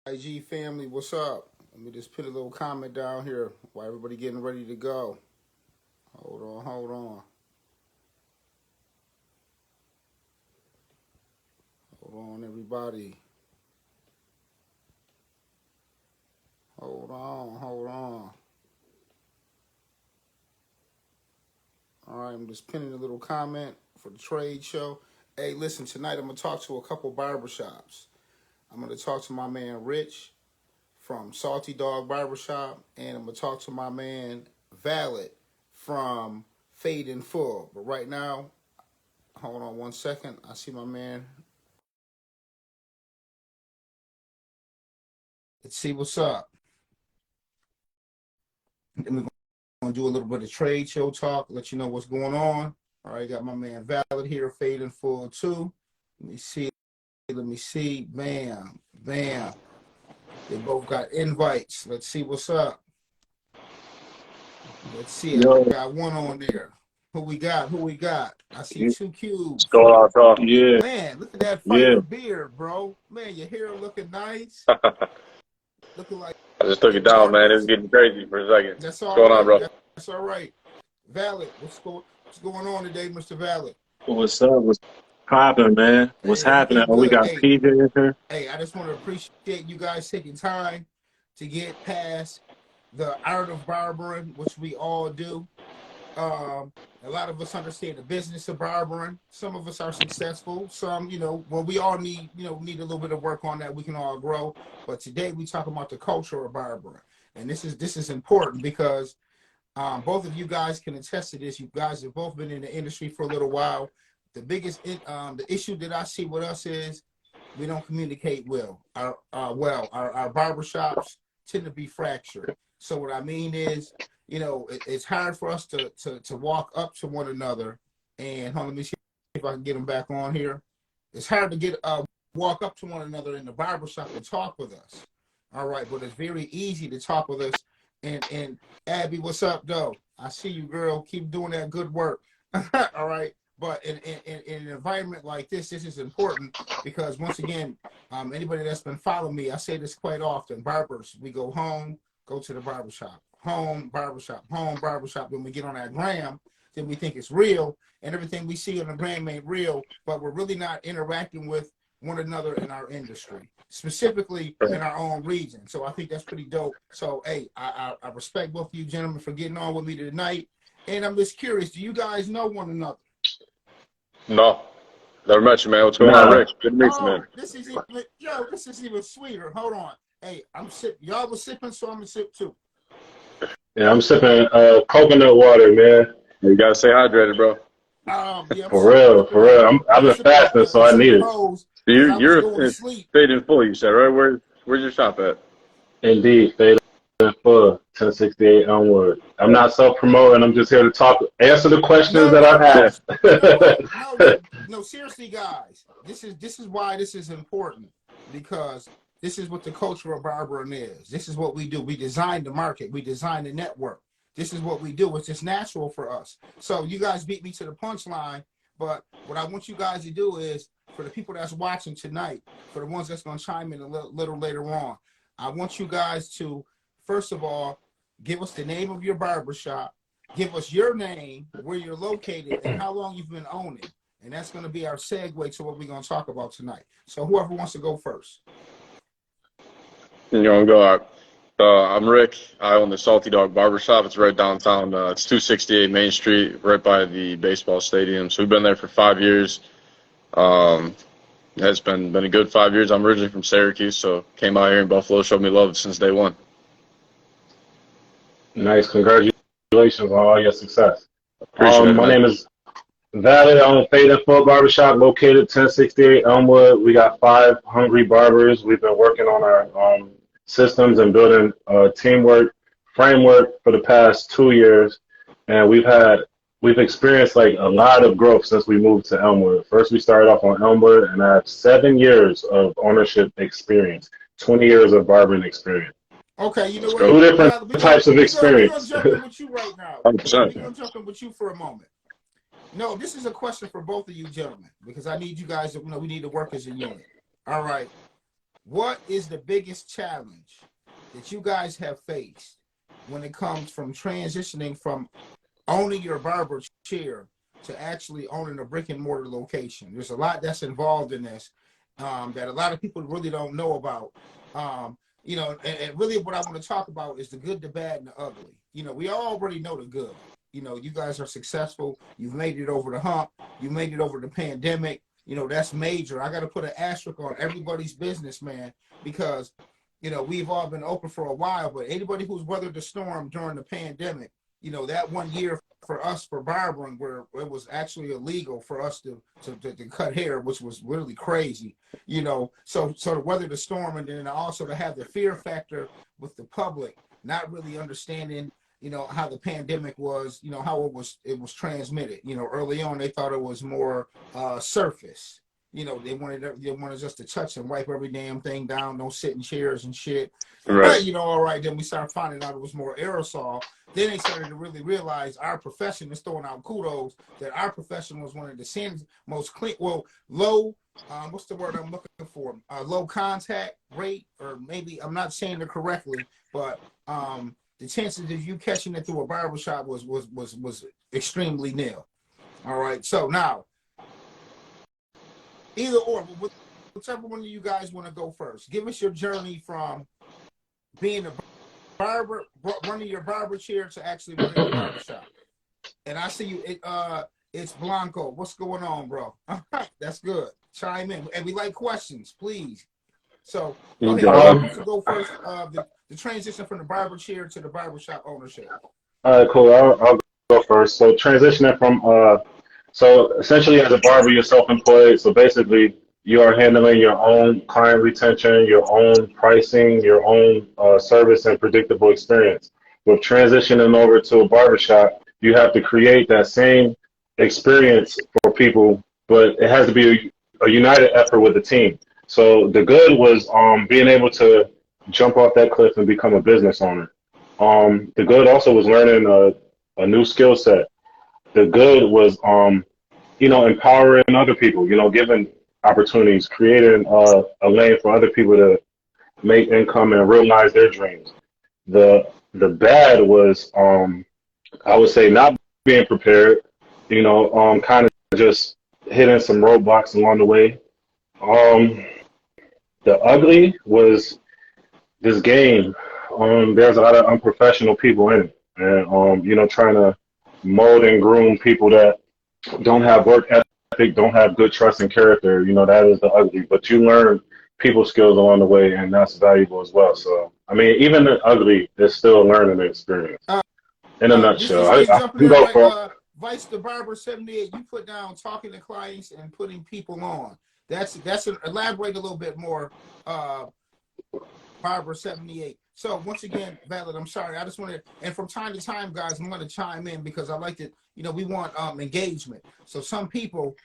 IG family, what's up? Let me just put a little comment down here while everybody getting ready to go. Hold on, everybody. Hold on. All right, I'm just pinning a little comment for the trade show. Hey, listen, tonight I'm going to talk to a couple barbershops. I'm going to talk to my man Rich from Salty Dog Barbershop, and I'm going to talk to my man Valid from Fade in Full. But right now, hold on one second. I see my man. Let's see what's up. And we're going to do a little bit of trade show talk, let you know what's going on. All right, got my man Valid here, Fade in Full too. Let me see. Bam. They both got invites. Let's see what's up. Let's see. Yo, I got one on there. Who we got? I see two cubes. what's going on, bro? Yeah, Man, look at that yeah. fire beard, bro. Man, your hair looking nice. Looking like I just took it down, man. It was getting crazy for a second. That's What's all going on, right. bro? That's all right. Valid, what's going on today, Mr. Valid? What's up? What's popping, man? What's Hey, happening? everything Oh, we good. got PJ in here. Hey, I just want to appreciate you guys taking time to get past the art of barbering, which we all do. A lot of us understand the business of barbering. Some of us are successful. Some, well, we all need a little bit of work on that. We can all grow. But today we talk about the culture of barbering, and this is important because both of you guys can attest to this. You guys have both been in the industry for a little while. The biggest the issue that I see with us is we don't communicate well. Our barbershops tend to be fractured. So what I mean is, it's hard for us to walk up to one another. And let me see if I can get them back on here. It's hard to get walk up to one another in the barbershop and talk with us. All right, but it's very easy to talk with us. And Abby, what's up, though? I see you, girl. Keep doing that good work. All right. But in an environment like this is important because, once again, anybody that's been following me, I say this quite often. Barbers, we go home, go to the barbershop. Home, barbershop, home, barbershop. When we get on that gram, then we think it's real. And everything we see on the gram ain't real, but we're really not interacting with one another in our industry, specifically in our own region. So I think that's pretty dope. So, hey, I respect both of you gentlemen for getting on with me tonight. And I'm just curious, do you guys know one another? No, never met you, man. What's going on, Rick? Good to meet you, man. This is even sweeter. Hold on. Hey, I'm sipping. Y'all was sipping, so I'm gonna sip too. Yeah, I'm sipping coconut water, man. You gotta stay hydrated, bro. Yeah, I'm For sipping. real, for real. I've been fasting, so I need Sipping it. Rose because I was You're going to sleep. Fade in Full, you said, right? Where's your shop at? Indeed, Fade in Full, 1068 onward. I'm not self-promoting. I'm just here to talk, answer the questions No, that no, I've no, asked. no. Seriously, guys, this is why this is important because this is what the culture of barbering is. This is what we do. We design the market. We design the network. This is what we do. It's just natural for us. So you guys beat me to the punchline. But what I want you guys to do is, for the people that's watching tonight, for the ones that's going to chime in a little later on, I want you guys to, first of all, give us the name of your barbershop, give us your name, where you're located, and how long you've been owning. And that's going to be our segue to what we're going to talk about tonight. So whoever wants to go first. You know, go out. I'm Rick. I own the Salty Dog Barbershop. It's right downtown. It's 268 Main Street, right by the baseball stadium. So we've been there for 5 years. Um, it's been a good 5 years. I'm originally from Syracuse, so came out here in Buffalo, showed me love since day one. Nice. Congratulations on all your success. Appreciate it, My man. name is Valid. I own Fade and Full Barbershop located 1068 Elmwood. We got 5 hungry barbers. We've been working on our systems and building teamwork framework for the past 2 years. And we've experienced like a lot of growth since we moved to Elmwood. First, we started off on Elmwood, and I have 7 years of ownership experience, 20 years of barbering experience. Okay, you know what? 2 different Well, types of we're gonna experience. jump in with you right now. We're 100%. gonna jump in with you for a moment. No, this is a question for both of you gentlemen because I need you guys to, we need to work as a unit. All right. what is the biggest challenge that you guys have faced when it comes from transitioning from owning your barber chair to actually owning a brick and mortar location? There's a lot that's involved in this that a lot of people really don't know about. You know, and really what I want to talk about is the good, the bad, and the ugly. You know, we already know the good. You know, you guys are successful. You've made it over the hump. You made it over the pandemic. You know, that's major. I got to put an asterisk on everybody's business, man, because, you know, we've all been open for a while, but anybody who's weathered the storm during the pandemic, you know, that 1 year for us for barbering where it was actually illegal for us to cut hair, which was really crazy, you know, so to weather the storm, and then also to have the fear factor with the public not really understanding, you know, how the pandemic was, you know, how it was transmitted. You know, early on they thought it was more surface. You know, they wanted us to touch and wipe every damn thing down, no sitting chairs and shit. Right. You know, all right, then we started finding out it was more aerosol. Then they started to really realize our profession is throwing out kudos that our profession was one of the most clean, well, low, what's the word I'm looking for? Low contact rate, or maybe I'm not saying it correctly, but the chances of you catching it through a barbershop was extremely nil. All right, so now, either or, whichever one of you guys want to go first, give us your journey from being a barber, running your barber chair, to actually running the barbershop. And I see you, it's Blanco. What's going on, bro? That's good. Chime in. And we like questions, please. So go ahead. Who wants to go first? The transition from the barber chair to the barbershop ownership. All right, cool. I'll go first. So transitioning from so essentially as a barber, you're self-employed. So basically, you are handling your own client retention, your own pricing, your own service and predictable experience. With transitioning over to a barbershop, you have to create that same experience for people, but it has to be a united effort with the team. So the good was being able to jump off that cliff and become a business owner. The good also was learning a new skill set. The good was, you know, empowering other people, you know, giving opportunities, creating a lane for other people to make income and realize their dreams. The bad was, I would say, not being prepared, you know, kind of just hitting some roadblocks along the way. The ugly was this game. There's a lot of unprofessional people in it, and you know, trying to mold and groom people that don't have work ethic, don't have good trust and character. You know, that is the ugly. But you learn people skills along the way, and that's valuable as well. So, I mean, even the ugly is still a learning experience. In a nutshell, Just I jumping can in, go right? for. Vice the Barber 78. You put down talking to clients and putting people on. That's elaborate a little bit more. Barber 78. So once again, Valid, I'm sorry. I just want to, and from time to time, guys, I'm going to chime in because I like to, you know, we want engagement. So some people,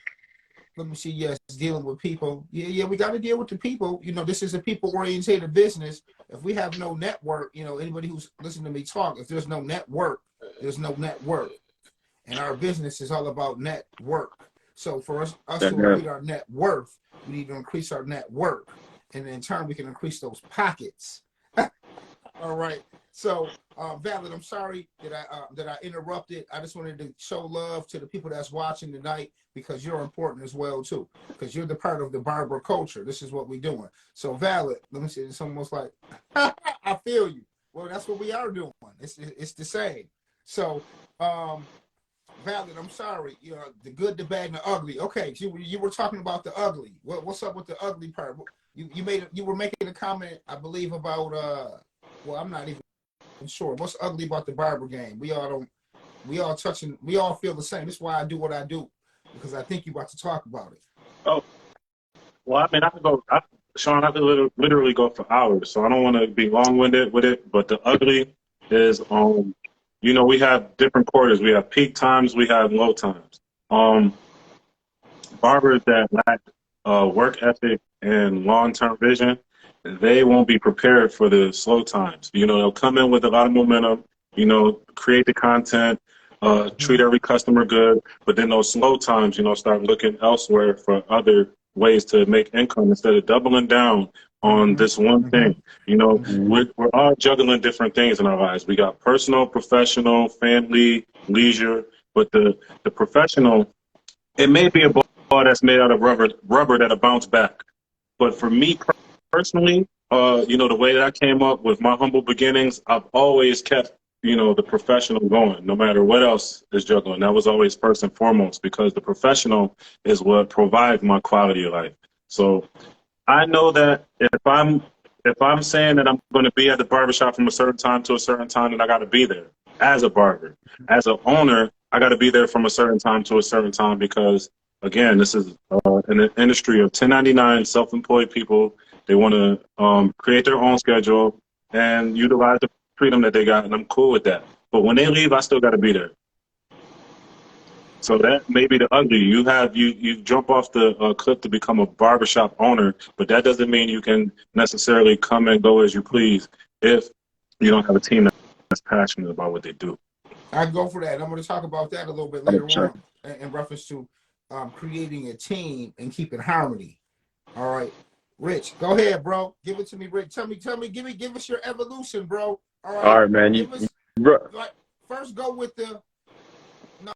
let me see, yes, dealing with people. Yeah, we got to deal with the people. You know, this is a people-oriented business. If we have no network, you know, anybody who's listening to me talk, if there's no network, there's no net worth. And our business is all about net work. So for us to increase our net worth, we need to increase our net work. And in turn, we can increase those pockets. All right. So, Valid, I'm sorry that I interrupted. I just wanted to show love to the people that's watching tonight because you're important as well too. Because you're the part of the barber culture. This is what we're doing. So, Valid, let me see. It's almost like I feel you. Well, that's what we are doing. It's the same. So, Valid, I'm sorry. You know, the good, the bad, and the ugly. Okay, you were talking about the ugly. What's up with the ugly part? You were making a comment, I believe, about well, I'm not even sure. What's ugly about the barber game? We all feel the same. That's why I do what I do, because I think you're about to talk about it. Oh, well, I mean, Sean, I could literally go for hours, so I don't want to be long-winded with it, but the ugly is, you know, we have different quarters. We have peak times, we have low times. Barbers that lack work ethic and long-term vision, they won't be prepared for the slow times. You know, they'll come in with a lot of momentum, you know, create the content, treat every customer good, but then those slow times, you know, start looking elsewhere for other ways to make income instead of doubling down on this one Mm-hmm. thing. You know, Mm-hmm. we're all juggling different things in our lives. We got personal, professional, family, leisure, but the professional, it may be a ball that's made out of rubber that'll bounce back. But for me personally, you know, the way that I came up with my humble beginnings, I've always kept, you know, the professional going, no matter what else is juggling. That was always first and foremost because the professional is what provides my quality of life. So I know that if I'm saying that I'm going to be at the barbershop from a certain time to a certain time, then I got to be there as a barber. As an owner, I got to be there from a certain time to a certain time because, again, this is an industry of 1099 self-employed people. They want to create their own schedule and utilize the freedom that they got, and I'm cool with that. But when they leave, I still got to be there. So that may be the ugly. You jump off the cliff to become a barbershop owner, but that doesn't mean you can necessarily come and go as you please if you don't have a team that's passionate about what they do. I go for that. I'm going to talk about that a little bit later 100%. on in reference to creating a team and keeping harmony. All right, Rich, go ahead, bro. Give it to me, Rich. Tell me, give us your evolution, bro. All right, All right, man. give us Bro, like first go with the. No,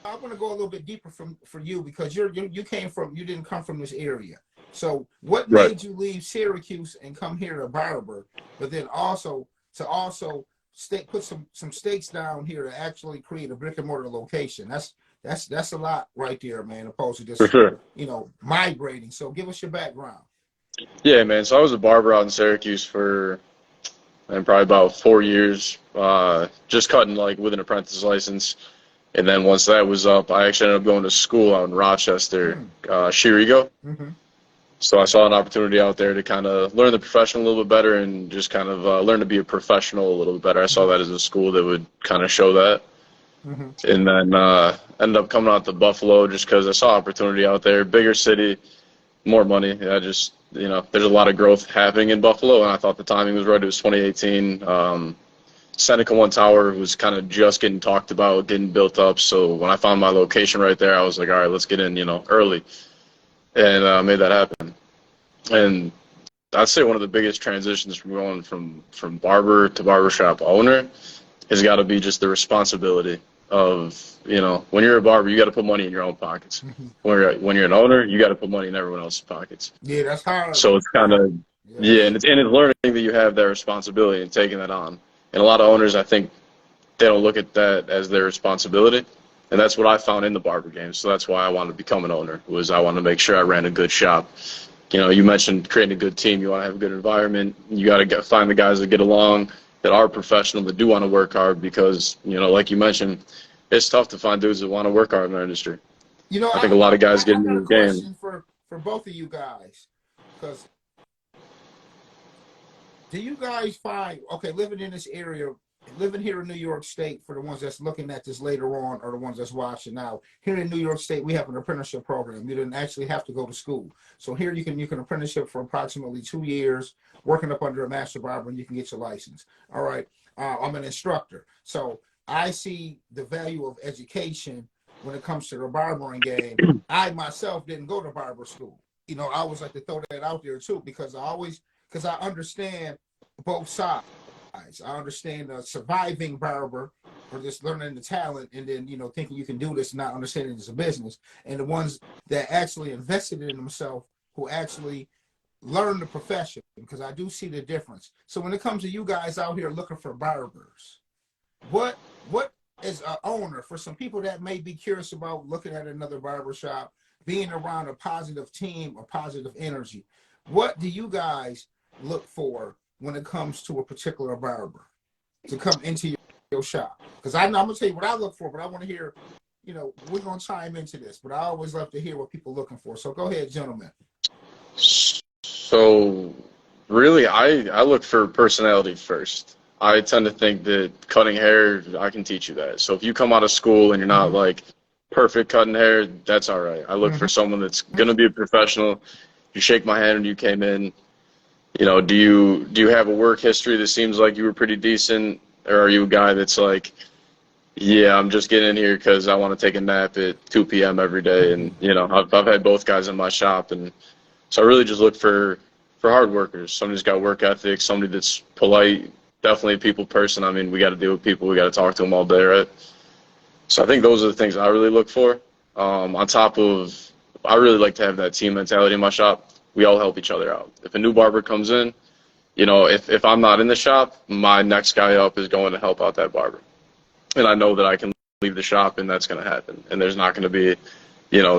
I want to go a little bit deeper for you because you didn't come from this area. So what right. made you leave Syracuse and come here to Barber, but then also put some stakes down here to actually create a brick and mortar location? That's a lot right there, man. Opposed to For just sure. migrating. So give us your background. Yeah, man. So I was a barber out in Syracuse for probably about 4 years, just cutting like with an apprentice license. And then once that was up, I actually ended up going to school out in Rochester, Shirigo. Mm-hmm. So I saw an opportunity out there to kind of learn the profession a little bit better and just kind of learn to be a professional a little bit better. I saw that as a school that would kind of show that. Mm-hmm. And then ended up coming out to Buffalo just because I saw opportunity out there, bigger city, more money. I just, there's a lot of growth happening in Buffalo, and I thought the timing was right. It was 2018. Seneca One Tower was kind of just getting talked about, getting built up. So when I found my location right there, I was like, all right, let's get in, early, and made that happen. And I'd say one of the biggest transitions from going from barber to barbershop owner has got to be just the responsibility of, when you're a barber, you got to put money in your own pockets. Mm-hmm. When you're an owner, you got to put money in everyone else's pockets. Yeah, that's hard. So it's kind of, Yes. and it's learning that you have that responsibility and taking that on. And a lot of owners, I think, they don't look at that as their responsibility. And that's what I found in the barber game. So that's why I wanted to become an owner, was I wanted to make sure I ran a good shop. You mentioned creating a good team. You want to have a good environment. You got to find the guys that get along, that are professional, that do want to work hard because, like you mentioned, it's tough to find dudes that want to work hard in our industry. I think a lot of guys get I got into a the game. question for both of you guys. Because do you guys find, living in this area, living here in New York State, for the ones that's looking at this later on or the ones that's watching now, here in New York State, we have an apprenticeship program. You didn't actually have to go to school. So here you can apprenticeship for approximately 2 years, working up under a master barber, and you can get your license. All right. I'm an instructor. So I see the value of education when it comes to the barbering game. I myself didn't go to barber school. I always like to throw that out there too, because I understand both sides. I understand the surviving barber, or just learning the talent, and then thinking you can do this, not understanding it's a business, and the ones that actually invested in themselves, who actually learn the profession, because I do see the difference. So when it comes to you guys out here looking for barbers, what is an owner, for some people that may be curious about looking at another barbershop, being around a positive team, a positive energy, what do you guys look for when it comes to a particular barber to come into your shop? Because I'm going to tell you what I look for, but I want to hear, we're going to chime into this, but I always love to hear what people are looking for. So go ahead, gentlemen. So really, I look for personality first. I tend to think that cutting hair, I can teach you that. So if you come out of school and you're not like perfect cutting hair, that's all right. I look for someone that's going to be a professional. You shake my hand and you came in. Do you have a work history that seems like you were pretty decent, or are you a guy that's like, yeah, I'm just getting in here because I want to take a nap at 2 p.m. every day, and I've had both guys in my shop, and so I really just look for for hard workers. Somebody who's got work ethic, somebody that's polite, definitely a people person. I mean, we got to deal with people. We got to talk to them all day, right? So I think those are the things I really look for. On top of, I really like to have that team mentality in my shop. We all help each other out. If a new barber comes in, you know, if I'm not in the shop, my next guy up is going to help out that barber. And I know that I can leave the shop and that's going to happen. And there's not going to be, you know,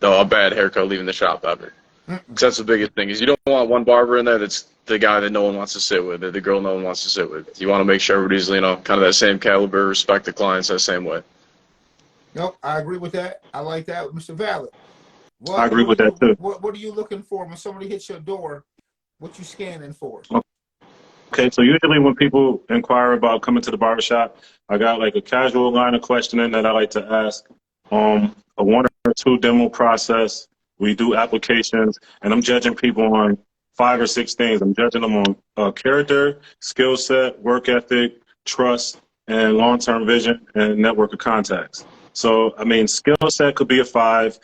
a bad haircut leaving the shop ever. Because that's the biggest thing is you don't want one barber in there that's the guy that no one wants to sit with, or the girl no one wants to sit with. You want to make sure everybody's, you know, kind of that same caliber, respect the clients that same way. Nope, I agree with that. I like that, Mr. Valid. I agree with that too. What are you looking for when somebody hits your door? What you scanning for? Okay, so usually when people inquire about coming to the barbershop, I got like a casual line of questioning that I like to ask. A 1 or 2 demo process. We do applications, and I'm judging people on 5 or 6 things. I'm judging them on character, skill set, work ethic, trust, and long-term vision and network of contacts. So, I mean, skill set could be a 5.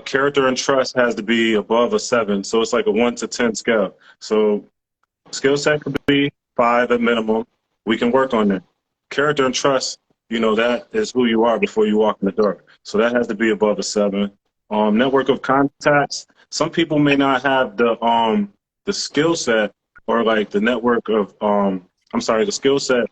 Character and trust has to be above a 7. So it's like a 1 to 10 scale. So skill set could be 5 at minimum. We can work on that. Character and trust, you know, that is who you are before you walk in the door. So that has to be above a 7. Network of contacts. Some people may not have the skill set or like the network of the skill set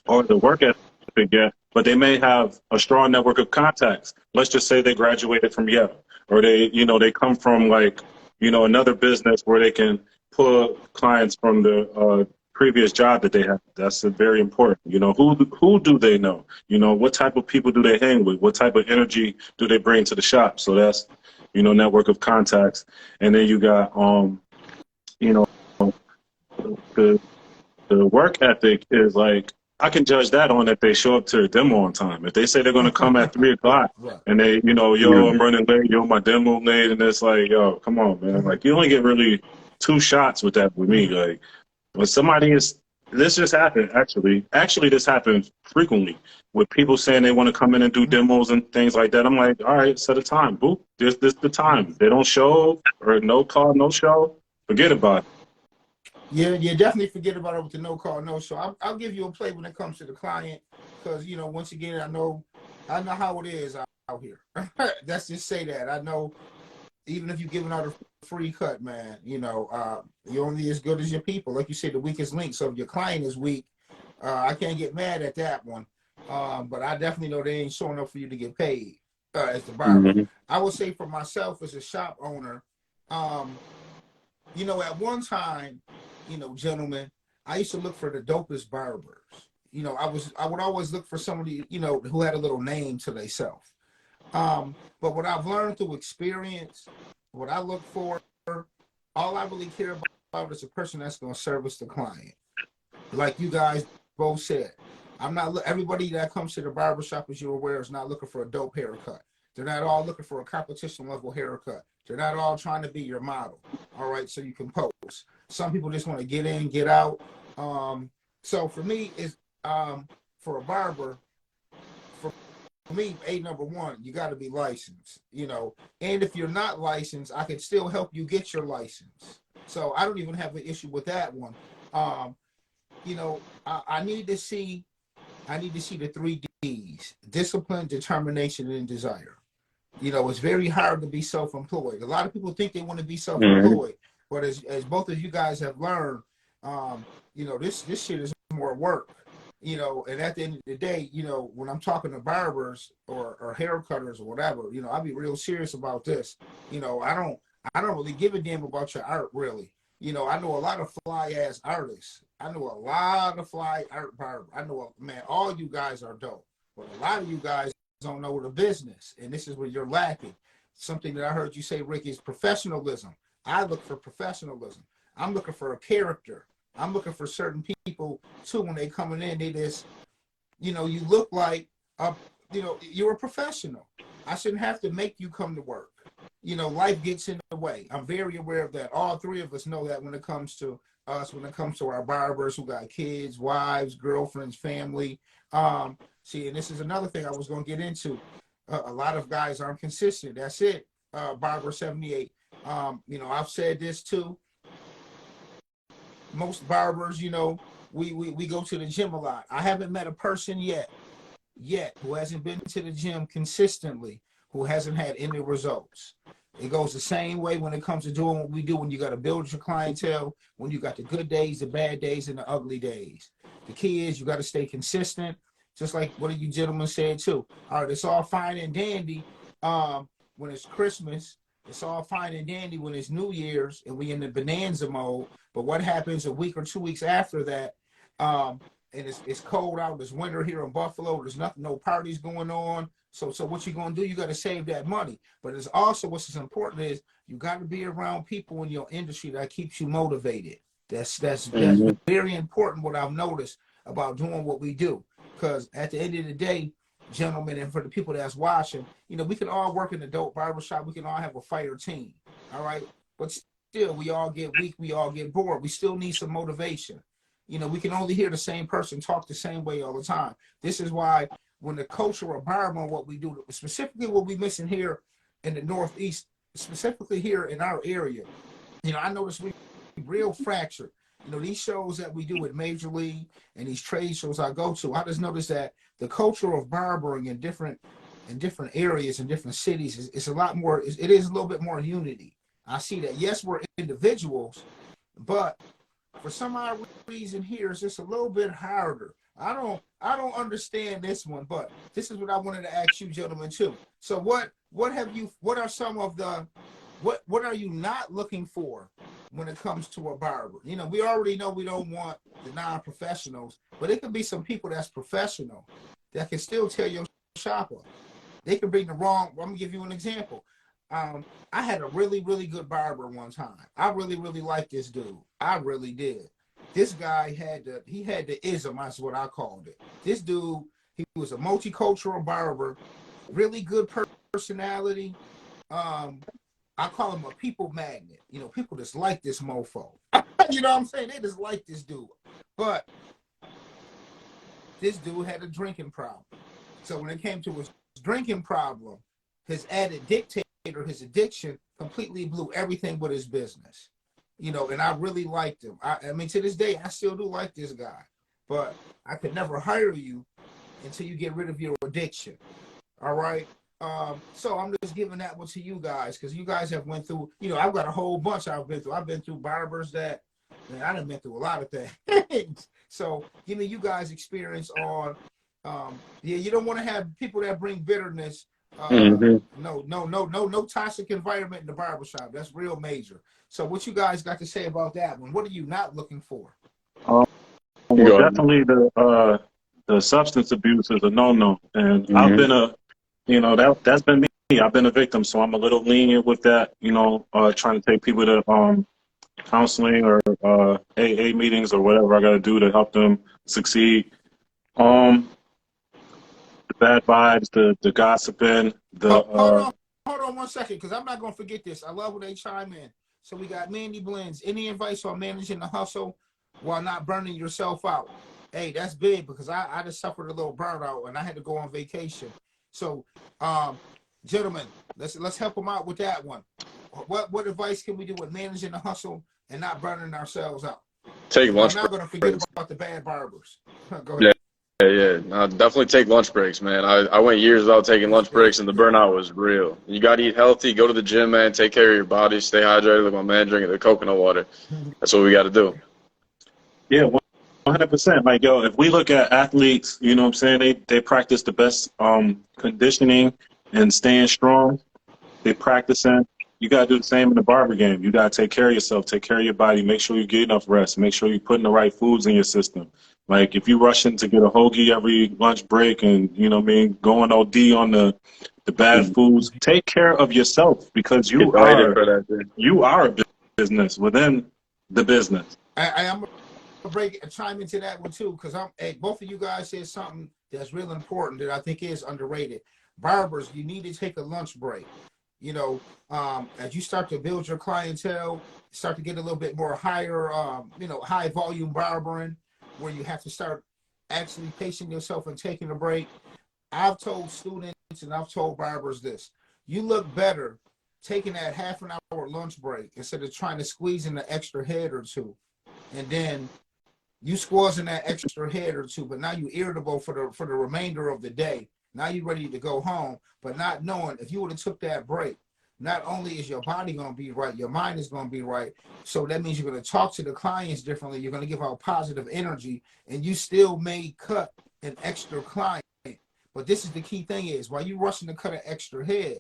or the work ethic yet, but they may have a strong network of contacts. Let's just say they graduated from Yale, or they come from like, another business where they can pull clients from the previous job that they have. That's very important. Who do they know? What type of people do they hang with? What type of energy do they bring to the shop? So that's, network of contacts. And then you got, the work ethic is like, I can judge that on if they show up to a demo on time. If they say they're going to come at 3 o'clock Right. and they, yo, I'm running late, yo, my demo late, and it's like, yo, come on, man. Like, you only get really 2 shots with that with me. Like, when somebody this just happened, actually. Actually, this happens frequently with people saying they want to come in and do demos and things like that. I'm like, all right, set a time. Boop, this the time. They don't show or no call, no show, forget about it. Yeah, you definitely forget about it with the no call, no show. I'll give you a play when it comes to the client, because once again, I know how it is out here. Let's just say that I know. Even if you're giving out a free cut, man, you're only as good as your people. Like you said, the weakest link. So if your client is weak, I can't get mad at that one. But I definitely know they ain't showing up for you to get paid as the barber. Mm-hmm. I would say for myself as a shop owner, at one time, gentlemen, I used to look for the dopest barbers. I would always look for somebody, who had a little name to themselves. But what I've learned through experience, what I look for, all I really care about is a person that's going to service the client. Like you guys both said, everybody that comes to the barbershop, as you're aware, is not looking for a dope haircut. They're not all looking for a competition level haircut. They're not all trying to be your model. All right, so you can pose. Some people just want to get in, get out. So for me, it's for a barber, for me, number 1, you got to be licensed, and if you're not licensed, I can still help you get your license. So I don't even have an issue with that one. I need to see the 3 Ds: discipline, determination, and desire. It's very hard to be self-employed. A lot of people think they want to be self-employed, but as both of you guys have learned, this shit is more work. And at the end of the day, when I'm talking to barbers or hair cutters or whatever, I'll be real serious about this. I don't really give a damn about your art, really. I know a lot of fly ass artists. I know a lot of fly art barbers. I know, man, all you guys are dope, but a lot of you guys don't know the business, and this is where you're lacking. Something that I heard you say, Rick, is professionalism. I look for professionalism. I'm looking for a character. I'm looking for certain people too. When they coming in, they just, you look like, you're a professional. I shouldn't have to make you come to work. Life gets in the way. I'm very aware of that. All 3 of us know that when it comes to us, when it comes to our barbers who got kids, wives, girlfriends, family. See, and this is another thing I was going to get into. A lot of guys aren't consistent. That's it. Barber 78. I've said this too. most barbers, you know, we go to the gym a lot. I haven't met a person yet who hasn't been to the gym consistently, who hasn't had any results. It goes the same way when it comes to doing what we do when you got to build your clientele, when you got the good days, the bad days, and the ugly days. The key is you got to stay consistent, just like what you gentlemen said too. All right, it's all fine and dandy when it's Christmas. It's all fine and dandy when it's New Year's and we in the bonanza mode. But what happens a week or 2 weeks after that? And it's cold out. It's winter here in Buffalo. There's nothing, no parties going on. So what you gonna do? You got to save that money. But it's also what's important is you got to be around people in your industry that keeps you motivated. That's very important. What I've noticed about doing what we do, because at the end of the day, gentlemen, and for the people that's watching, you know, we can all work in the dope barbershop. We can all have a fire team. All right, but still, we all get weak. We all get bored. We still need some motivation. You know, we can only hear the same person talk the same way all the time. This is why when the culture of barbering, what we do, specifically what we missing here in the Northeast, specifically here in our area, you know, I noticed we real fractured. You know, these shows that we do at Major League and these trade shows I go to, I just noticed that the culture of barbering in different areas and different cities is a lot more, it is a little bit more unity. I see that. Yes, we're individuals, but for some odd reason here, it's just a little bit harder. I don't understand this one, but this is what I wanted to ask you gentlemen too. So what are some of the, what are you not looking for when it comes to a barber? You know, we already know we don't want the non-professionals, but it could be some people that's professional that can still tell your shopper. They can bring the wrong, I'm gonna give you an example. I had a really, really good barber one time. I really, really liked this dude. I really did. This guy had the ism, that's what I called it. This dude, he was a multicultural barber, really good personality. I call him a people magnet. You know, people just like this mofo. You know what I'm saying? They just like this dude. But this dude had a drinking problem. So when it came to his drinking problem, his added dictator, his addiction completely blew everything but his business. You know, and I really liked him. I mean, to this day, I still do like this guy. But I could never hire you until you get rid of your addiction. All right? So I'm just giving that one to you guys because you guys have went through, you know, I've got a whole bunch I've been through. I've been through barbers that, man, I done been through a lot of things. So give me you guys experience on, yeah, you don't want to have people that bring bitterness. No toxic environment in the barbershop. That's real major. So what you guys got to say about that one? What are you not looking for? Well, definitely the substance abuse is a no-no, and I've been you know, that's been me. I've been a victim, so I'm a little lenient with that. You know, trying to take people to counseling or AA meetings or whatever I got to do to help them succeed. The bad vibes, the gossiping, hold on 1 second, because I'm not gonna forget this. I love when they chime in. So we got Mandy Blends. Any advice on managing the hustle while not burning yourself out? Hey, that's big because I just suffered a little burnout and I had to go on vacation. So, gentlemen, let's help them out with that one. What advice can we do with managing the hustle and not burning ourselves out? Take lunch. I'm not gonna forget about the bad barbers. Go ahead. Yeah. Definitely take lunch breaks, man. I went years without taking lunch breaks, and the burnout was real. You got to eat healthy, go to the gym, man, take care of your body, stay hydrated. Like my man drinking the coconut water. That's what we got to do. Yeah, 100%. Like, yo, if we look at athletes, you know what I'm saying, they practice the best conditioning and staying strong. They practicing. You got to do the same in the barber game. You got to take care of yourself, take care of your body, make sure you get enough rest, make sure you're putting the right foods in your system. Like, if you're rushing to get a hoagie every lunch break and, you know what I mean, going OD on the bad foods, take care of yourself because you are a business within the business. I'm gonna chime into that one too, because both of you guys said something that's real important that I think is underrated. Barbers, you need to take a lunch break. You know, as you start to build your clientele, start to get a little bit more higher, you know, high volume barbering, where you have to start actually pacing yourself and taking a break. I've told students and I've told barbers this: you look better taking that half an hour lunch break instead of trying to squeeze in an extra head or two. and then you squeezing that extra head or two, but now you irritable for the remainder of the day. Now you ready to go home, but not knowing if you would have took that break, not only is your body going to be right, your mind is going to be right. So that means you're going to talk to the clients differently. You're going to give out positive energy, and you still may cut an extra client. But this is the key thing is while you're rushing to cut an extra head,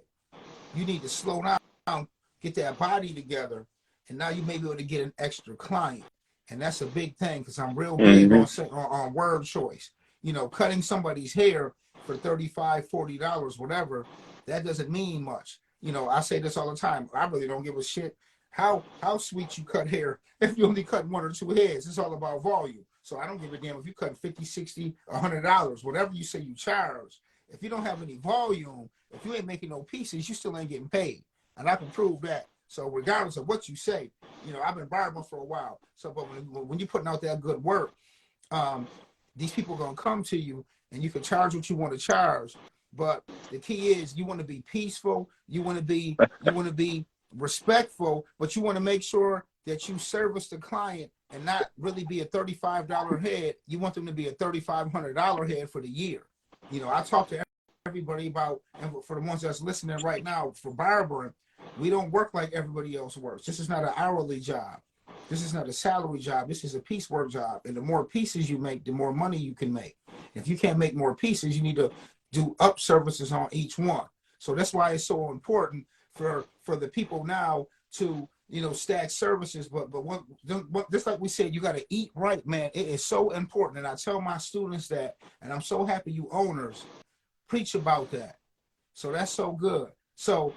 you need to slow down, get that body together, and now you may be able to get an extra client. And that's a big thing because I'm real big on word choice. You know, cutting somebody's hair for $35, $40, whatever, that doesn't mean much. You know, I say this all the time. I really don't give a shit how sweet you cut hair if you only cut one or two heads. It's all about volume. So I don't give a damn if you cut 50, 60, $100, whatever you say you charge. If you don't have any volume, if you ain't making no pieces, you still ain't getting paid. And I can prove that. So regardless of what you say, you know, I've been barbering for a while. So, but when you're putting out that good work, these people are gonna come to you, and you can charge what you want to charge. But the key is you want to be peaceful, you want to be respectful, but you want to make sure that you service the client and not really be a $35 head. You want them to be a $3,500 head for the year. You know, I talk to everybody about, and for the ones that's listening right now, for barbering, we don't work like everybody else works. This is not an hourly job. This is not a salary job. This is a piecework job. And the more pieces you make, the more money you can make. If you can't make more pieces, you need to do up services on each one. So that's why it's so important for the people now to, you know, stack services. But just like we said, you got to eat right, man. It is so important. And I tell my students that, and I'm so happy you owners preach about that. So that's so good. So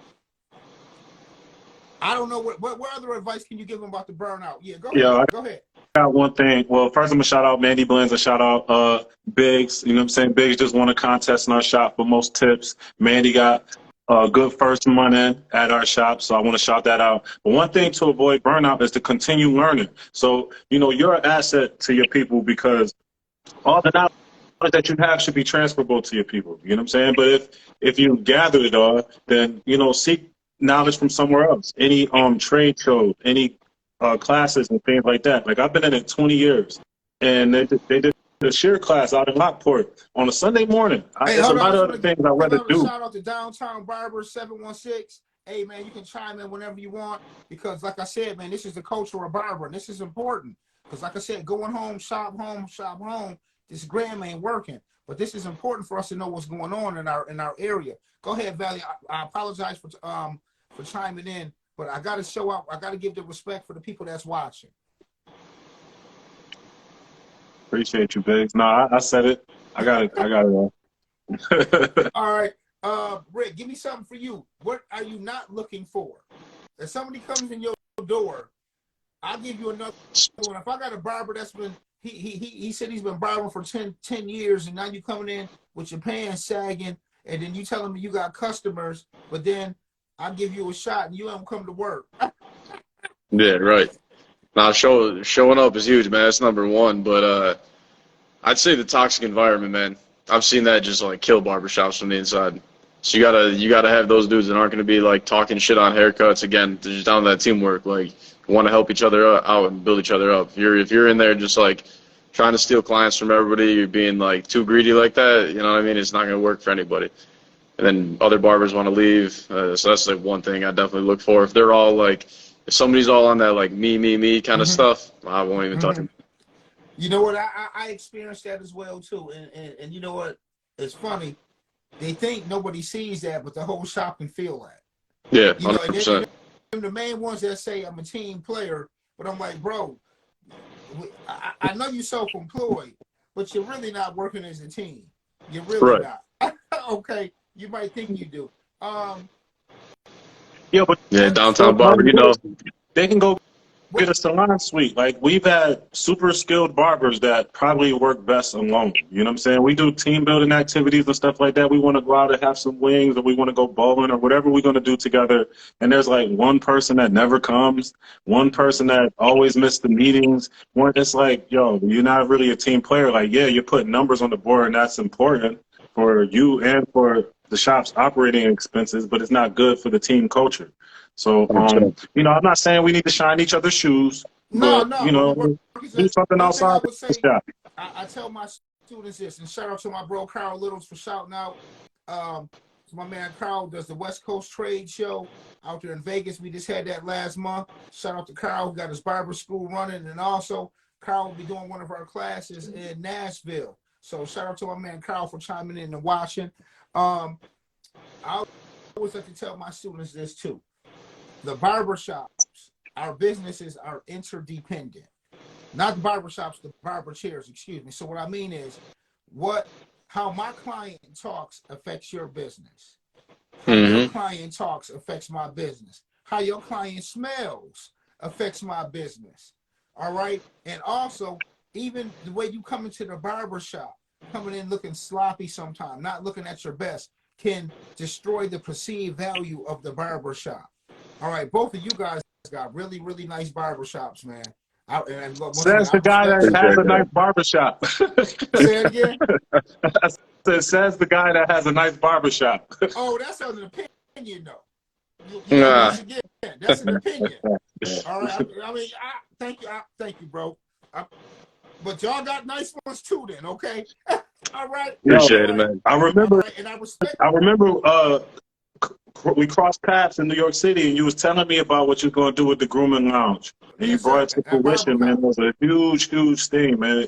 I don't know what other advice can you give them about the burnout? Yeah, go ahead. Yeah, Go ahead. I got one thing. Well, first I'm gonna shout out Mandy Blends and shout out Biggs. You know what I'm saying? Biggs just won a contest in our shop for most tips. Mandy got a good first month in at our shop, so I want to shout that out. But one thing to avoid burnout is to continue learning. So, you know, you're an asset to your people because all the knowledge that you have should be transferable to your people. You know what I'm saying? But if you gather it all, then, you know, seek knowledge from somewhere else. Any trade shows, any classes and things like that. Like I've been in it 20 years, and they did a shear class out in Lockport on a Sunday morning. Hey, There's a hold on. lot of other things I'd rather do. Shout out to Downtown Barber 716. Hey, man, you can chime in whenever you want because, like I said, man, this is the culture of barbering. This is important because, like I said, going home, shop home. This gram ain't working, but this is important for us to know what's going on in our area. Go ahead, Valley. I apologize for chiming in, but I got to show up. I got to give the respect for the people that's watching. Appreciate you, Biggs. No, I said it. I got it. All. All right. Rick, give me something for you. What are you not looking for? If somebody comes in your door, I'll give you another one. If I got a barber that's been, he said he's been barbering for 10 years, and now you coming in with your pants sagging, and then you telling me you got customers, but then I'll give you a shot and you don't come to work. Yeah, right. Now, showing up is huge, man. That's number one. But I'd say the toxic environment, man. I've seen that just like kill barbershops from the inside. So you gotta have those dudes that aren't gonna be like talking shit on haircuts. Again, they're just down to that teamwork. Like, want to help each other out and build each other up. If you're in there just like trying to steal clients from everybody, you're being like too greedy like that. You know what I mean? It's not gonna work for anybody. And then other barbers want to leave. So that's like one thing I definitely look for. If they're all like, if somebody's all on that like me kind of stuff, I won't even touch them. You know what? I experienced that as well too. And you know what? It's funny. They think nobody sees that, but the whole shop can feel that. Yeah, 100%. You know, and the main ones that say I'm a team player, but I'm like, bro, I know you're self-employed, but you're really not working as a team. You're really not. Okay, you might think you do. Yeah, but downtown barber, you know, they can go get a salon suite. Like, we've had super skilled barbers that probably work best alone. You know what I'm saying? We do team building activities and stuff like that. We want to go out and have some wings, or we want to go bowling, or whatever we're going to do together. And there's like one person that never comes, one person that always missed the meetings. One, it's like, yo, you're not really a team player. Like, yeah, you're putting numbers on the board, and that's important for you and for the shop's operating expenses, but it's not good for the team culture. So, you know, I'm not saying we need to shine each other's shoes, No, but no, you but we know, work. do something One thing I outside would the say, shop. I tell my students this, and shout out to my bro Carl Littles for shouting out. So my man Carl does the West Coast Trade Show out there in Vegas. We just had that last month. Shout out to Carl, who got his barber school running, and also Carl will be doing one of our classes in Nashville. So shout out to my man Carl for chiming in and watching. I always like to tell my students this too. The barbershops, our businesses are interdependent. Not the barbershops, the barber chairs, excuse me. So what I mean is how my client talks affects your business. How your client talks affects my business. How your client smells affects my business. All right. And also, even the way you come into the barbershop, coming in looking sloppy sometimes, not looking at your best, can destroy the perceived value of the barbershop. All right. Both of you guys got really, really nice barbershops, man. Once again, Says I the guy respect that you. has Appreciate a nice that. barbershop. Say it again. Says the guy that has a nice barbershop. Oh, that's an opinion, though. Nah. Once again, that's an opinion. All right. I mean, thank you. Thank you, bro. But y'all got nice ones too, then. Okay. All right. Yo, All Appreciate it, right. man. I All remember, right. And I respect. we crossed paths in New York City, and you was telling me about what you're going to do with the grooming lounge, and you Yes, brought sir. it to At fruition, man. BarberCon. It was a huge, huge thing, man.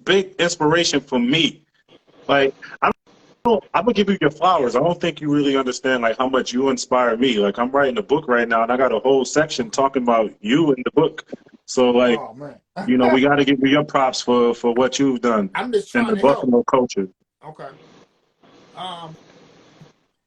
Big inspiration for me. Like, I'm gonna give you your flowers. I don't think you really understand like how much you inspire me. Like, I'm writing a book right now, and I got a whole section talking about you in the book. So, like, Oh man. you know, we got to give you your props for what you've done I'm just in trying the to help. Buffalo culture. Okay. Um.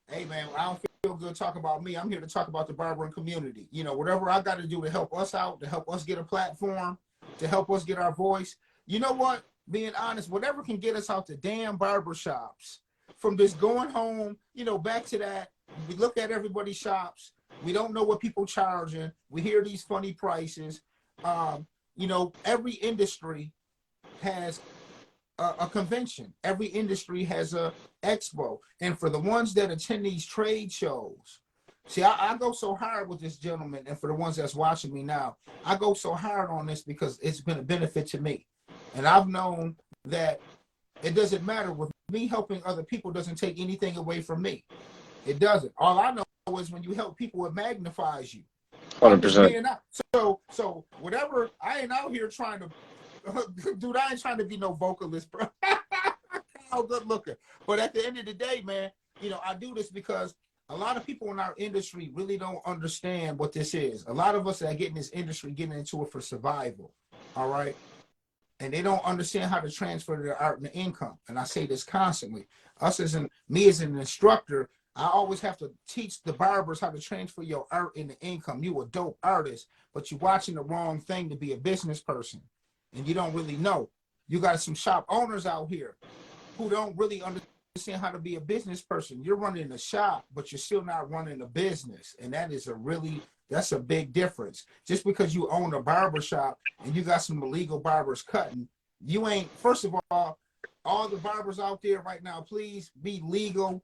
Hey man, I don't feel good talking about me. I'm here to talk about the barbering community. Whatever I got to do to help us out, to help us get a platform, to help us get our voice. You know what? Being honest, whatever can get us out the damn barbershops from just going home, back to that. We look at everybody's shops. We don't know what people charging. We hear these funny prices. Every industry has a convention. Every industry has a expo. And for the ones that attend these trade shows, see, I go so hard with this gentleman, and for the ones that's watching me now, I go so hard on this because it's been a benefit to me. And I've known that it doesn't matter. With me helping other people doesn't take anything away from me. It doesn't. All I know is when you help people, it magnifies you. I'm just 100%. being out. So whatever, I ain't out here trying to dude, I ain't trying to be no vocalist, bro. How good looking. But at the end of the day, man, I do this because a lot of people in our industry really don't understand what this is. A lot of us that get in this industry getting into it for survival. All right. And they don't understand how to transfer their art and income. And I say this constantly. Me as an instructor, I always have to teach the barbers how to transfer your art into income. You a dope artist, but you're watching the wrong thing to be a business person. And you don't really know. You got some shop owners out here who don't really understand how to be a business person. You're running a shop, but you're still not running a business. And that's a big difference. Just because you own a barber shop and you got some illegal barbers cutting, you ain't, first of all the barbers out there right now, please be legal,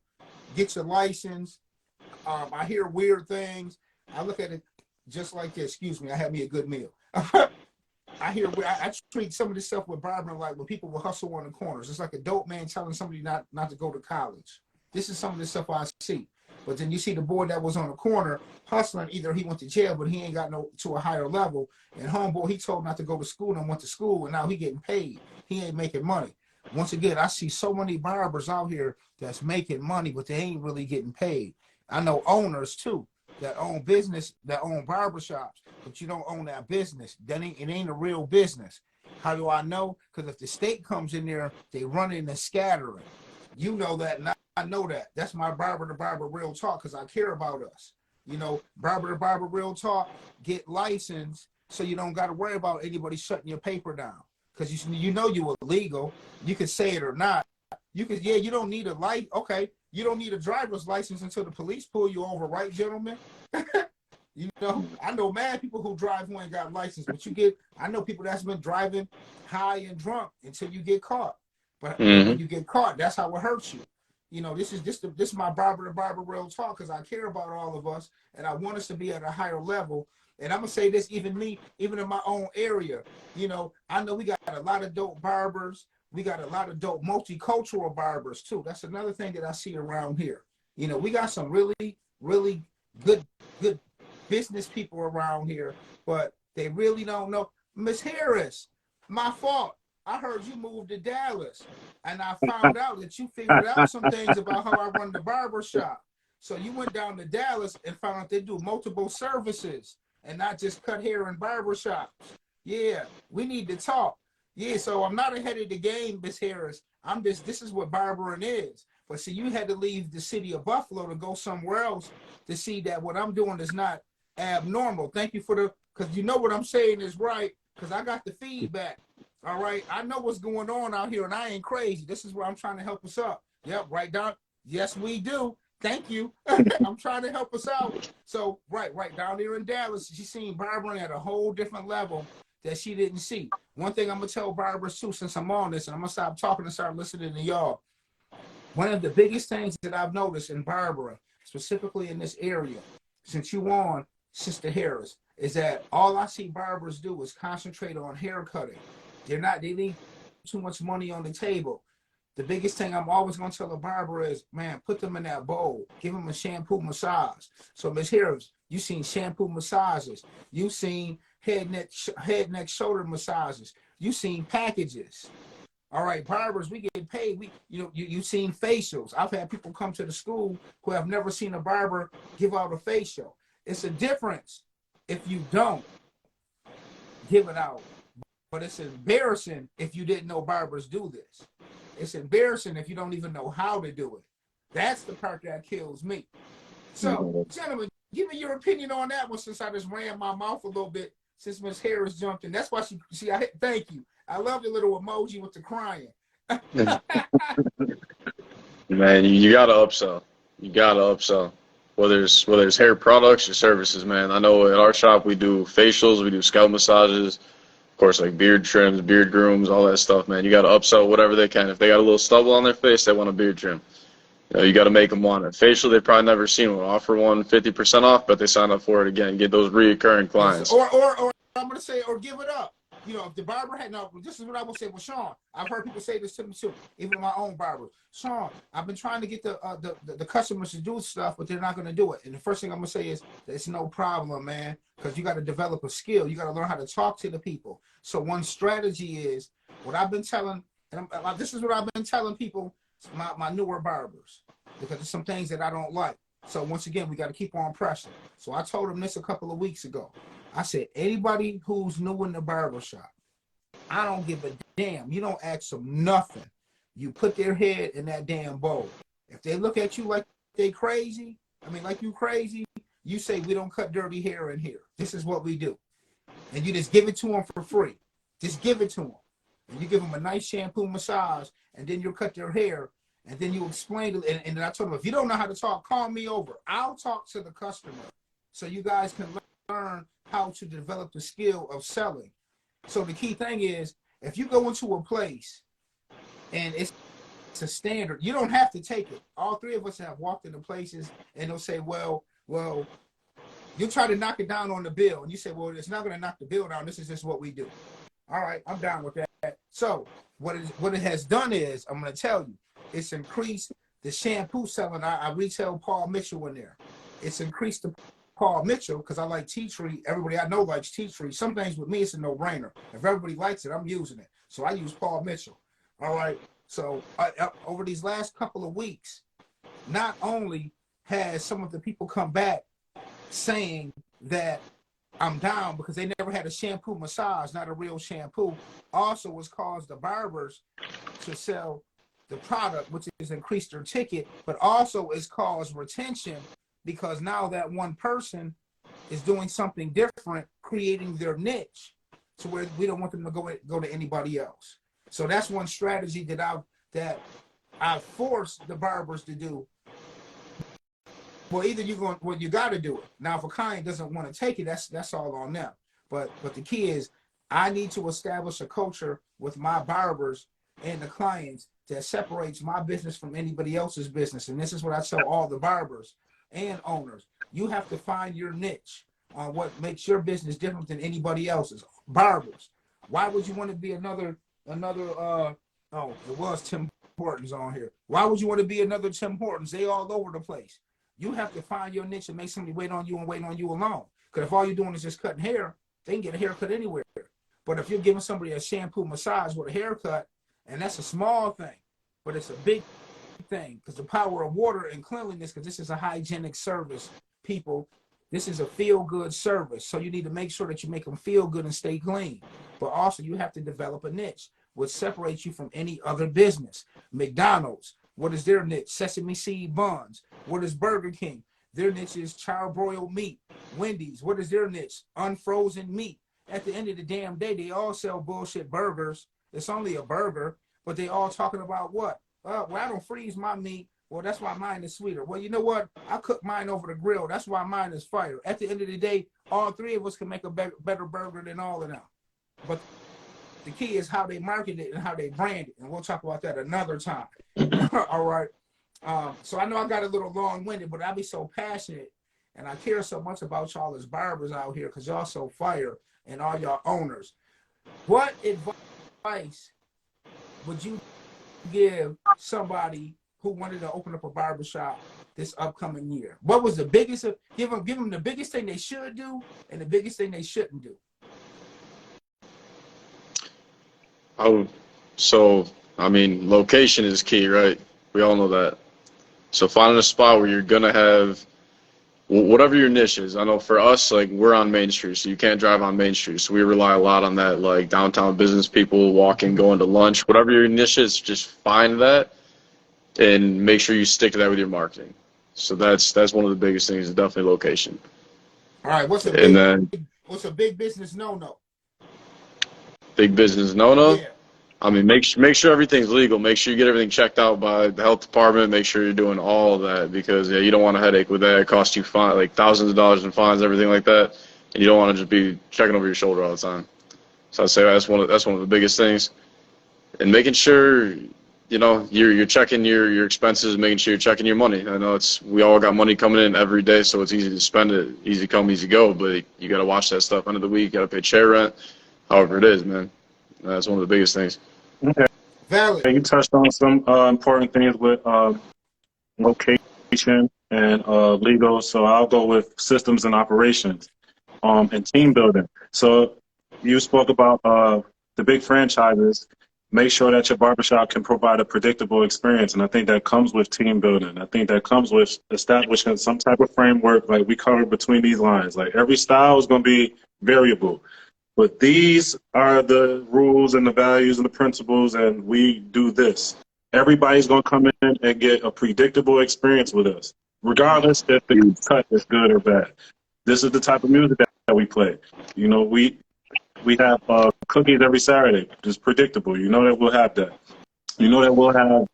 get your license. I hear weird things. I look at it just like this. Excuse me, I had me a good meal. I treat some of this stuff with barbering like when people will hustle on the corners. It's like a dope man telling somebody not to go to college. This is some of the stuff I see. But then you see the boy that was on the corner hustling. Either he went to jail, but he ain't got to a higher level. And homeboy, he told not to go to school and went to school, and now he getting paid. He ain't making money. Once again, I see so many barbers out here that's making money, but they ain't really getting paid. I know owners too that own business, that own barbershops, but you don't own that business. It ain't a real business. How do I know? Because if the state comes in there, they run in the scattering. You know that, and I know that. That's my barber to barber real talk because I care about us. Barber to barber real talk, get licensed so you don't got to worry about anybody shutting your paper down. Because you know you illegal. You can say it or not. You don't need a light. Okay. You don't need a driver's license until the police pull you over, right, gentlemen? I know mad people who drive who ain't got license, but I know people that's been driving high and drunk until you get caught. But when you get caught, that's how it hurts you. This is my barber to barber real talk because I care about all of us and I want us to be at a higher level. And I'm gonna say this, even in my own area, I know we got a lot of dope barbers. We got a lot of dope multicultural barbers too. That's another thing that I see around here. We got some really, really good business people around here, but they really don't know. Miss Harris, my fault. I heard you moved to Dallas, and I found out that you figured out some things about how I run the barber shop. So you went down to Dallas and found out they do multiple services and not just cut hair and barber shops. Yeah, we need to talk. Yeah, so I'm not ahead of the game, Miss Harris. This is what barbering is. But see, you had to leave the city of Buffalo to go somewhere else to see that what I'm doing is not abnormal. Thank you because you know what I'm saying is right, because I got the feedback. All right, I know what's going on out here, and I ain't crazy. This is where I'm trying to help us up. Yep, right down. Yes, we do. Thank you. I'm trying to help us out. So, right down there in Dallas, she's seen barbering at a whole different level that she didn't see. One thing I'm going to tell barbers too, since I'm on this, and I'm going to stop talking and start listening to y'all. One of the biggest things that I've noticed in barbering, specifically in this area, since you on, Sister Harris, is that all I see barbers do is concentrate on hair cutting. They leave too much money on the table. The biggest thing I'm always going to tell a barber is, man, put them in that bowl. Give them a shampoo massage. So, Ms. Harris, you seen shampoo massages. You seen head, neck, shoulder massages. You seen packages. All right, barbers, we get paid. You've seen facials. I've had people come to the school who have never seen a barber give out a facial. It's a difference if you don't give it out. But it's embarrassing if you didn't know barbers do this. It's embarrassing if you don't even know how to do it. That's the part that kills me. So, gentlemen, give me your opinion on that one, since I just ran my mouth a little bit since Miss Harris jumped in. That's why thank you. I love your little emoji with the crying. Man, you gotta upsell. You gotta upsell. Whether it's hair products or services, man. I know at our shop we do facials, we do scalp massages, of course, like beard trims, beard grooms, all that stuff, man. You gotta upsell whatever they can. If they got a little stubble on their face, they want a beard trim. You got to make them want it. Facial, they probably never seen one. Offer one 50% off, but they sign up for it again. Get those reoccurring clients. Or I'm gonna say, or give it up. If the barber had this is what I will say with Sean. I've heard people say this to me too, even my own barber. Sean, I've been trying to get the customers to do stuff, but they're not gonna do it. And the first thing I'm gonna say is, it's no problem, man, because you got to develop a skill. You got to learn how to talk to the people. So one strategy is what I've been telling, and this is what I've been telling people. My newer barbers, because there's some things that I don't like. So once again, we got to keep on pressing. So I told them this a couple of weeks ago. I said, anybody who's new in the barbershop, I don't give a damn. You don't ask them nothing. You put their head in that damn bowl. If they look at you like they crazy, like you crazy, you say, we don't cut dirty hair in here. This is what we do. And you just give it to them for free. Just give it to them. And you give them a nice shampoo massage, and then you cut their hair, and then you explain it. And then I told them, if you don't know how to talk, call me over. I'll talk to the customer so you guys can learn how to develop the skill of selling. So the key thing is, if you go into a place and it's a standard, you don't have to take it. All three of us have walked into places and they'll say, well, you try to knock it down on the bill. And you say, well, it's not going to knock the bill down. This is just what we do. All right, I'm down with that. So what it has done is, I'm going to tell you, it's increased the shampoo selling. I retail Paul Mitchell in there. It's increased the Paul Mitchell because I like tea tree. Everybody I know likes tea tree. Some things with me, it's a no-brainer. If everybody likes it, I'm using it. So I use Paul Mitchell. All right. So over these last couple of weeks, not only has some of the people come back saying that I'm down because they never had a shampoo massage, not a real shampoo, also has caused the barbers to sell the product, which has increased their ticket, but also has caused retention because now that one person is doing something different, creating their niche to where we don't want them to go to anybody else. So that's one strategy that I've forced the barbers to do. Well, either you got to do it. Now, if a client doesn't want to take it, that's all on them. But the key is, I need to establish a culture with my barbers and the clients that separates my business from anybody else's business. And this is what I tell all the barbers and owners. You have to find your niche. on what makes your business different than anybody else's. Barbers. Why would you want to be another oh, it was Tim Hortons on here. Why would you want to be another Tim Hortons? They all over the place. You have to find your niche and make somebody wait on you and wait on you alone. Because if all you're doing is just cutting hair, they can get a haircut anywhere. But if you're giving somebody a shampoo massage with a haircut, and that's a small thing, but it's a big thing, because the power of water and cleanliness, because this is a hygienic service, people, this is a feel-good service. So you need to make sure that you make them feel good and stay clean. But also you have to develop a niche, which separates you from any other business. McDonald's, what is their niche? Sesame seed buns. What is Burger King? Their niche is charbroiled meat. Wendy's, what is their niche? Unfrozen meat. At the end of the damn day, they all sell bullshit burgers. It's only a burger, but they all talking about what? Well, I don't freeze my meat. Well, that's why mine is sweeter. Well, you know what? I cook mine over the grill. That's why mine is fire. At the end of the day, all three of us can make a better burger than all of them. But the key is how they market it and how they brand it. And we'll talk about that another time. All right. So I know I got a little long-winded, but I be so passionate and I care so much about y'all as barbers out here because y'all so fire and all y'all owners. What advice would you give somebody who wanted to open up a barbershop this upcoming year? What was the biggest, give them the biggest thing they should do and the biggest thing they shouldn't do? I mean, location is key, right? We all know that. So finding a spot where you're gonna have whatever your niche is. I know for us, like, we're on Main Street, so you can't drive on Main Street. So we rely a lot on that, like, downtown business people walking, going to lunch, whatever your niche is, just find that and make sure you stick to that with your marketing. So that's one of the biggest things, is definitely location. All right, what's a big business no-no? Big business no-no? Yeah. I mean, make sure everything's legal. Make sure you get everything checked out by the health department. Make sure you're doing all of that, because you don't want a headache with that. It costs you like thousands of dollars in fines, everything like that, and you don't want to just be checking over your shoulder all the time. So I'd say that's one of the biggest things, and making sure you're checking your expenses, making sure you're checking your money. I know we all got money coming in every day, so it's easy to spend it, easy come, easy go. But you got to watch that stuff. End of the week, got to pay chair rent, however it is, man. That's one of the biggest things. Okay. Valid. You touched on some important things with location and legal. So I'll go with systems and operations and team building. So you spoke about the big franchises. Make sure that your barbershop can provide a predictable experience. And I think that comes with team building. I think that comes with establishing some type of framework, like we covered between these lines. Like, every style is going to be variable. But these are the rules and the values and the principles, and we do this. Everybody's going to come in and get a predictable experience with us, regardless if the cut is good or bad. This is the type of music that we play. We have cookies every Saturday. Just predictable. You know that we'll have that. You know that we'll have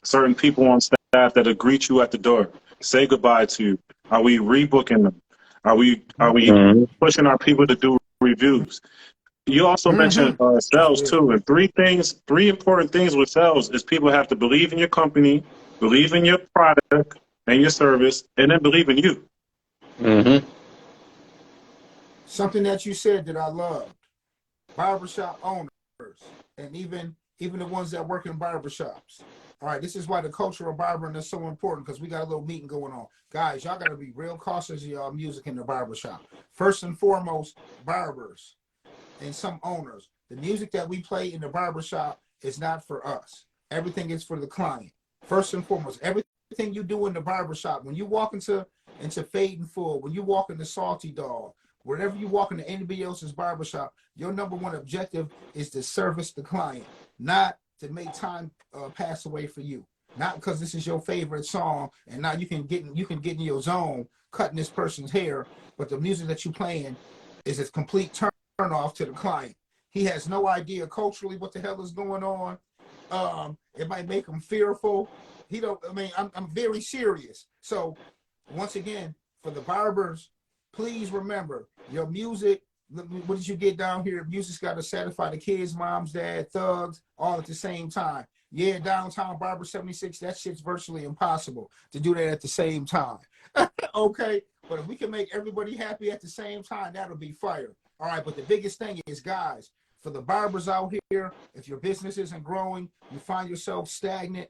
certain people on staff that'll greet you at the door, say goodbye to you. Are we rebooking them? Are we pushing our people to do reviews? You also mentioned sales too, and three important things with sales is people have to believe in your company, believe in your product and your service, and then believe in you. Mm-hmm. Something that you said that I loved: barbershop owners, and even the ones that work in barbershops. All right, this is why the culture of barbering is so important, because we got a little meeting going on. Guys, y'all got to be real cautious of y'all music in the barbershop. First and foremost, barbers and some owners, the music that we play in the barbershop is not for us. Everything is for the client. First and foremost, everything you do in the barbershop, when you walk into Fade and Full, when you walk into Salty Dog, wherever you walk into anybody else's barbershop, your number one objective is to service the client, not to make time pass away for you. Not because this is your favorite song and now you can get in your zone cutting this person's hair, but the music that you playing is a complete turn off to the client. He has no idea culturally what the hell is going on. It might make him fearful. I'm very serious. So once again, for the barbers, please remember your music. What did you get down here? Music's got to satisfy the kids, moms, dad, thugs, all at the same time. Yeah, downtown Barber 76, that shit's virtually impossible to do that at the same time. Okay, But if we can make everybody happy at the same time, that'll be fire. All right, but the biggest thing is, guys, for the barbers out here, if your business isn't growing, you find yourself stagnant,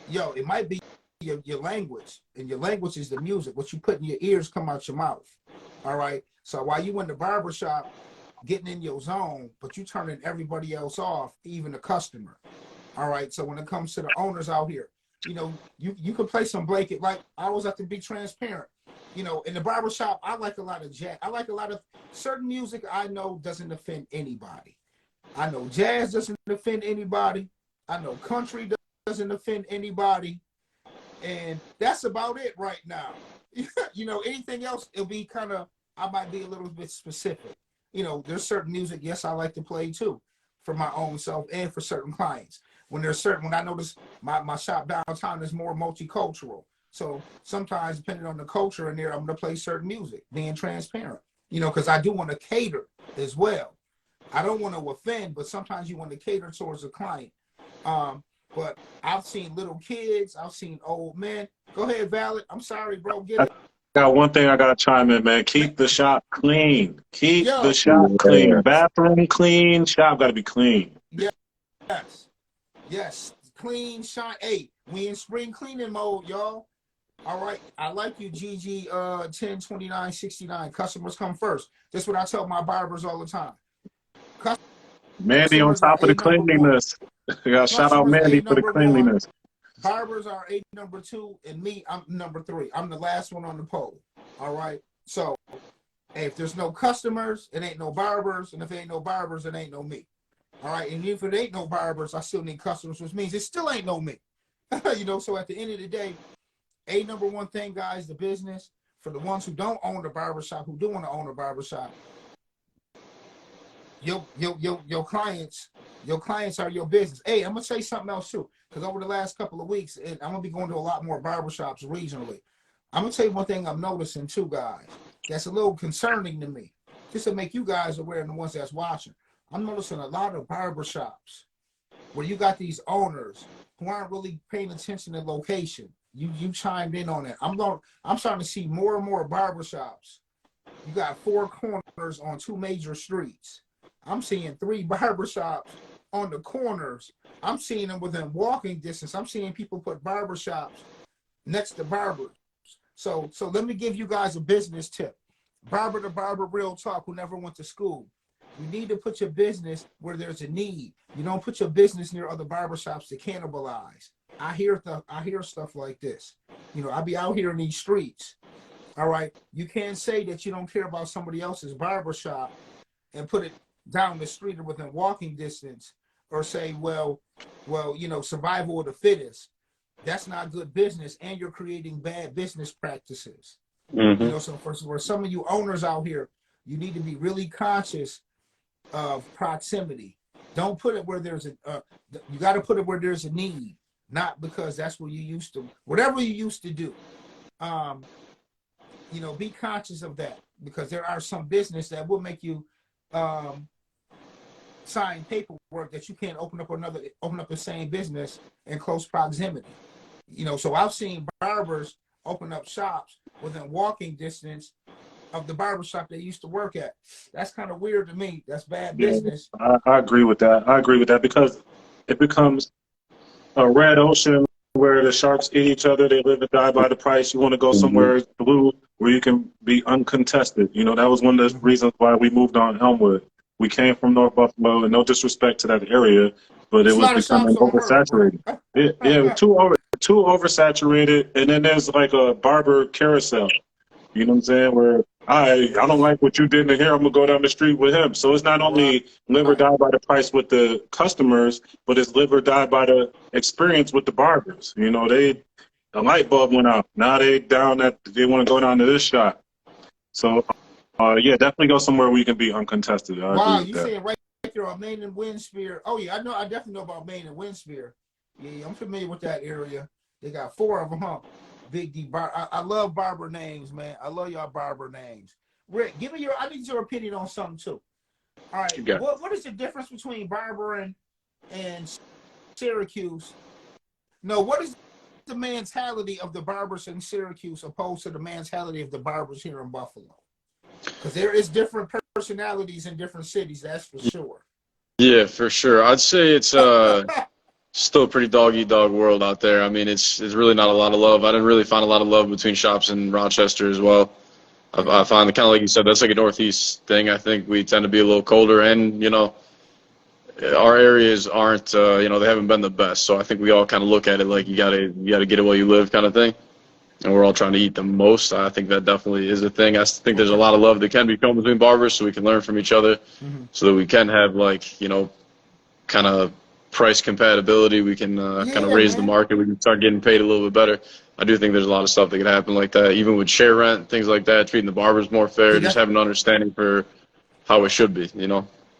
yo, it might be your language, and your language is the music. What you put in your ears come out your mouth. All right. So while you in the barbershop getting in your zone, but you turning everybody else off, even the customer. All right. So when it comes to the owners out here, you know, you can play some blanket. Like, I always have to be transparent. You know, in the barbershop, I like a lot of jazz. I like a lot of certain music I know doesn't offend anybody. I know jazz doesn't offend anybody. I know country doesn't offend anybody. And that's about it right now. You know, anything else, it'll be kind of, I might be a little bit specific. You know, there's certain music, yes, I like to play too, for my own self and for certain clients. When I notice my shop downtown is more multicultural. So sometimes, depending on the culture in there, I'm going to play certain music, being transparent, you know, because I do want to cater as well. I don't want to offend, but sometimes you want to cater towards a client. But I've seen little kids, I've seen old men. Go ahead, Valid. I'm sorry, bro. Get it. Got one thing I gotta chime in, man. Keep the shop clean. Keep the Yo, shop clean. Yeah. Bathroom clean. Shop gotta be clean. yes, yes. Clean, shine. Hey, we in spring cleaning mode, y'all. All right. I like you, GG 102969. Customers come first. That's what I tell my barbers all the time. Mandy on Customers are top of the number one. cleanliness. I gotta shout out Customers Mandy for the number one. cleanliness. Barbers are number two, and me, I'm number three. I'm the last one on the pole. All right. So if there's no customers, it ain't no barbers, and if it ain't no barbers, it ain't no me. All right. And if it ain't no barbers, I still need customers, which means it still ain't no me. You know, so at the end of the day, number one thing, guys, the business. For the ones who don't own a barbershop, who do want to own a barbershop, your clients are your business. Hey, I'm gonna say something else too, because over the last couple of weeks, and I'm gonna be going to a lot more barbershops regionally. I'm gonna tell you one thing I'm noticing too, guys, that's a little concerning to me. Just to make you guys aware and the ones that's watching. I'm noticing a lot of barbershops where you got these owners who aren't really paying attention to location. You chimed in on it. I'm starting to see more and more barbershops. You got 4 corners on 2 major streets. I'm seeing 3 barbershops on the corners. I'm seeing them within walking distance. I'm seeing people put barbershops next to barbers. So let me give you guys a business tip. Barber to barber, real talk, who never went to school. You need to put your business where there's a need. You don't put your business near other barbershops to cannibalize. I hear stuff like this. You know, I be out here in these streets. All right. You can't say that you don't care about somebody else's barbershop and put it down the street or within walking distance, or say, well, you know, survival of the fittest. That's not good business, and you're creating bad business practices. Mm-hmm. You know, so for some of you owners out here, you need to be really conscious of proximity. Don't put it where there's you got to put it where there's a need, not because that's what you used to, whatever you used to do. You know, be conscious of that, because there are some business that will make you sign paperwork that you can't open up the same business in close proximity. You know, so I've seen barbers open up shops within walking distance of the barbershop they used to work at. That's kind of weird to me. That's bad Yeah, business. I agree with that. I agree with that because it becomes a red ocean where the sharks eat each other. They live and die by the price. You want to go somewhere blue where you can be uncontested. You know, that was one of the reasons why we moved on Elmwood. We came from North Buffalo, and no disrespect to that area, but it It's a was lot of shops becoming on her, bro. oversaturated. Too oversaturated, and then there's like a barber carousel. You know what I'm saying? Where I don't like what you did in here. I'm gonna go down the street with him. So it's not Right. only live or die by the price with the customers, but it's live or die by the experience with the barbers. You know, the light bulb went out. Now they down that they want to go down to this shop. So yeah, definitely go somewhere where you can be uncontested. I agree Wow, with you that. saying right there on Main and Windspear. Oh yeah, I definitely know about Main and Windspear. Yeah, I'm familiar with that area. They got 4 of them, huh? Big D bar. I love barber names, man. I love y'all barber names. Rick, I need your opinion on something too. All right, You got it. what is the difference between barbering and Syracuse? No, what is the mentality of the barbers in Syracuse opposed to the mentality of the barbers here in Buffalo? Because there is different personalities in different cities, that's for sure. Yeah, for sure. I'd say it's still a pretty dog eat dog world out there. I mean, it's really not a lot of love. I didn't really find a lot of love between shops in Rochester as well. I find kind of like you said, that's like a Northeast thing. I think we tend to be a little colder, and our areas aren't they haven't been the best. So I think we all kind of look at it like you gotta get it while you live kind of thing, and we're all trying to eat the most. I think that definitely is a thing. I think there's a lot of love that can be shown between barbers, so we can learn from each other, so that we can have kind of price compatibility. We can kind of raise the market. We can start getting paid a little bit better. I do think there's a lot of stuff that could happen like that, even with share rent, things like that, treating the barbers more fair, just having an understanding for how it should be,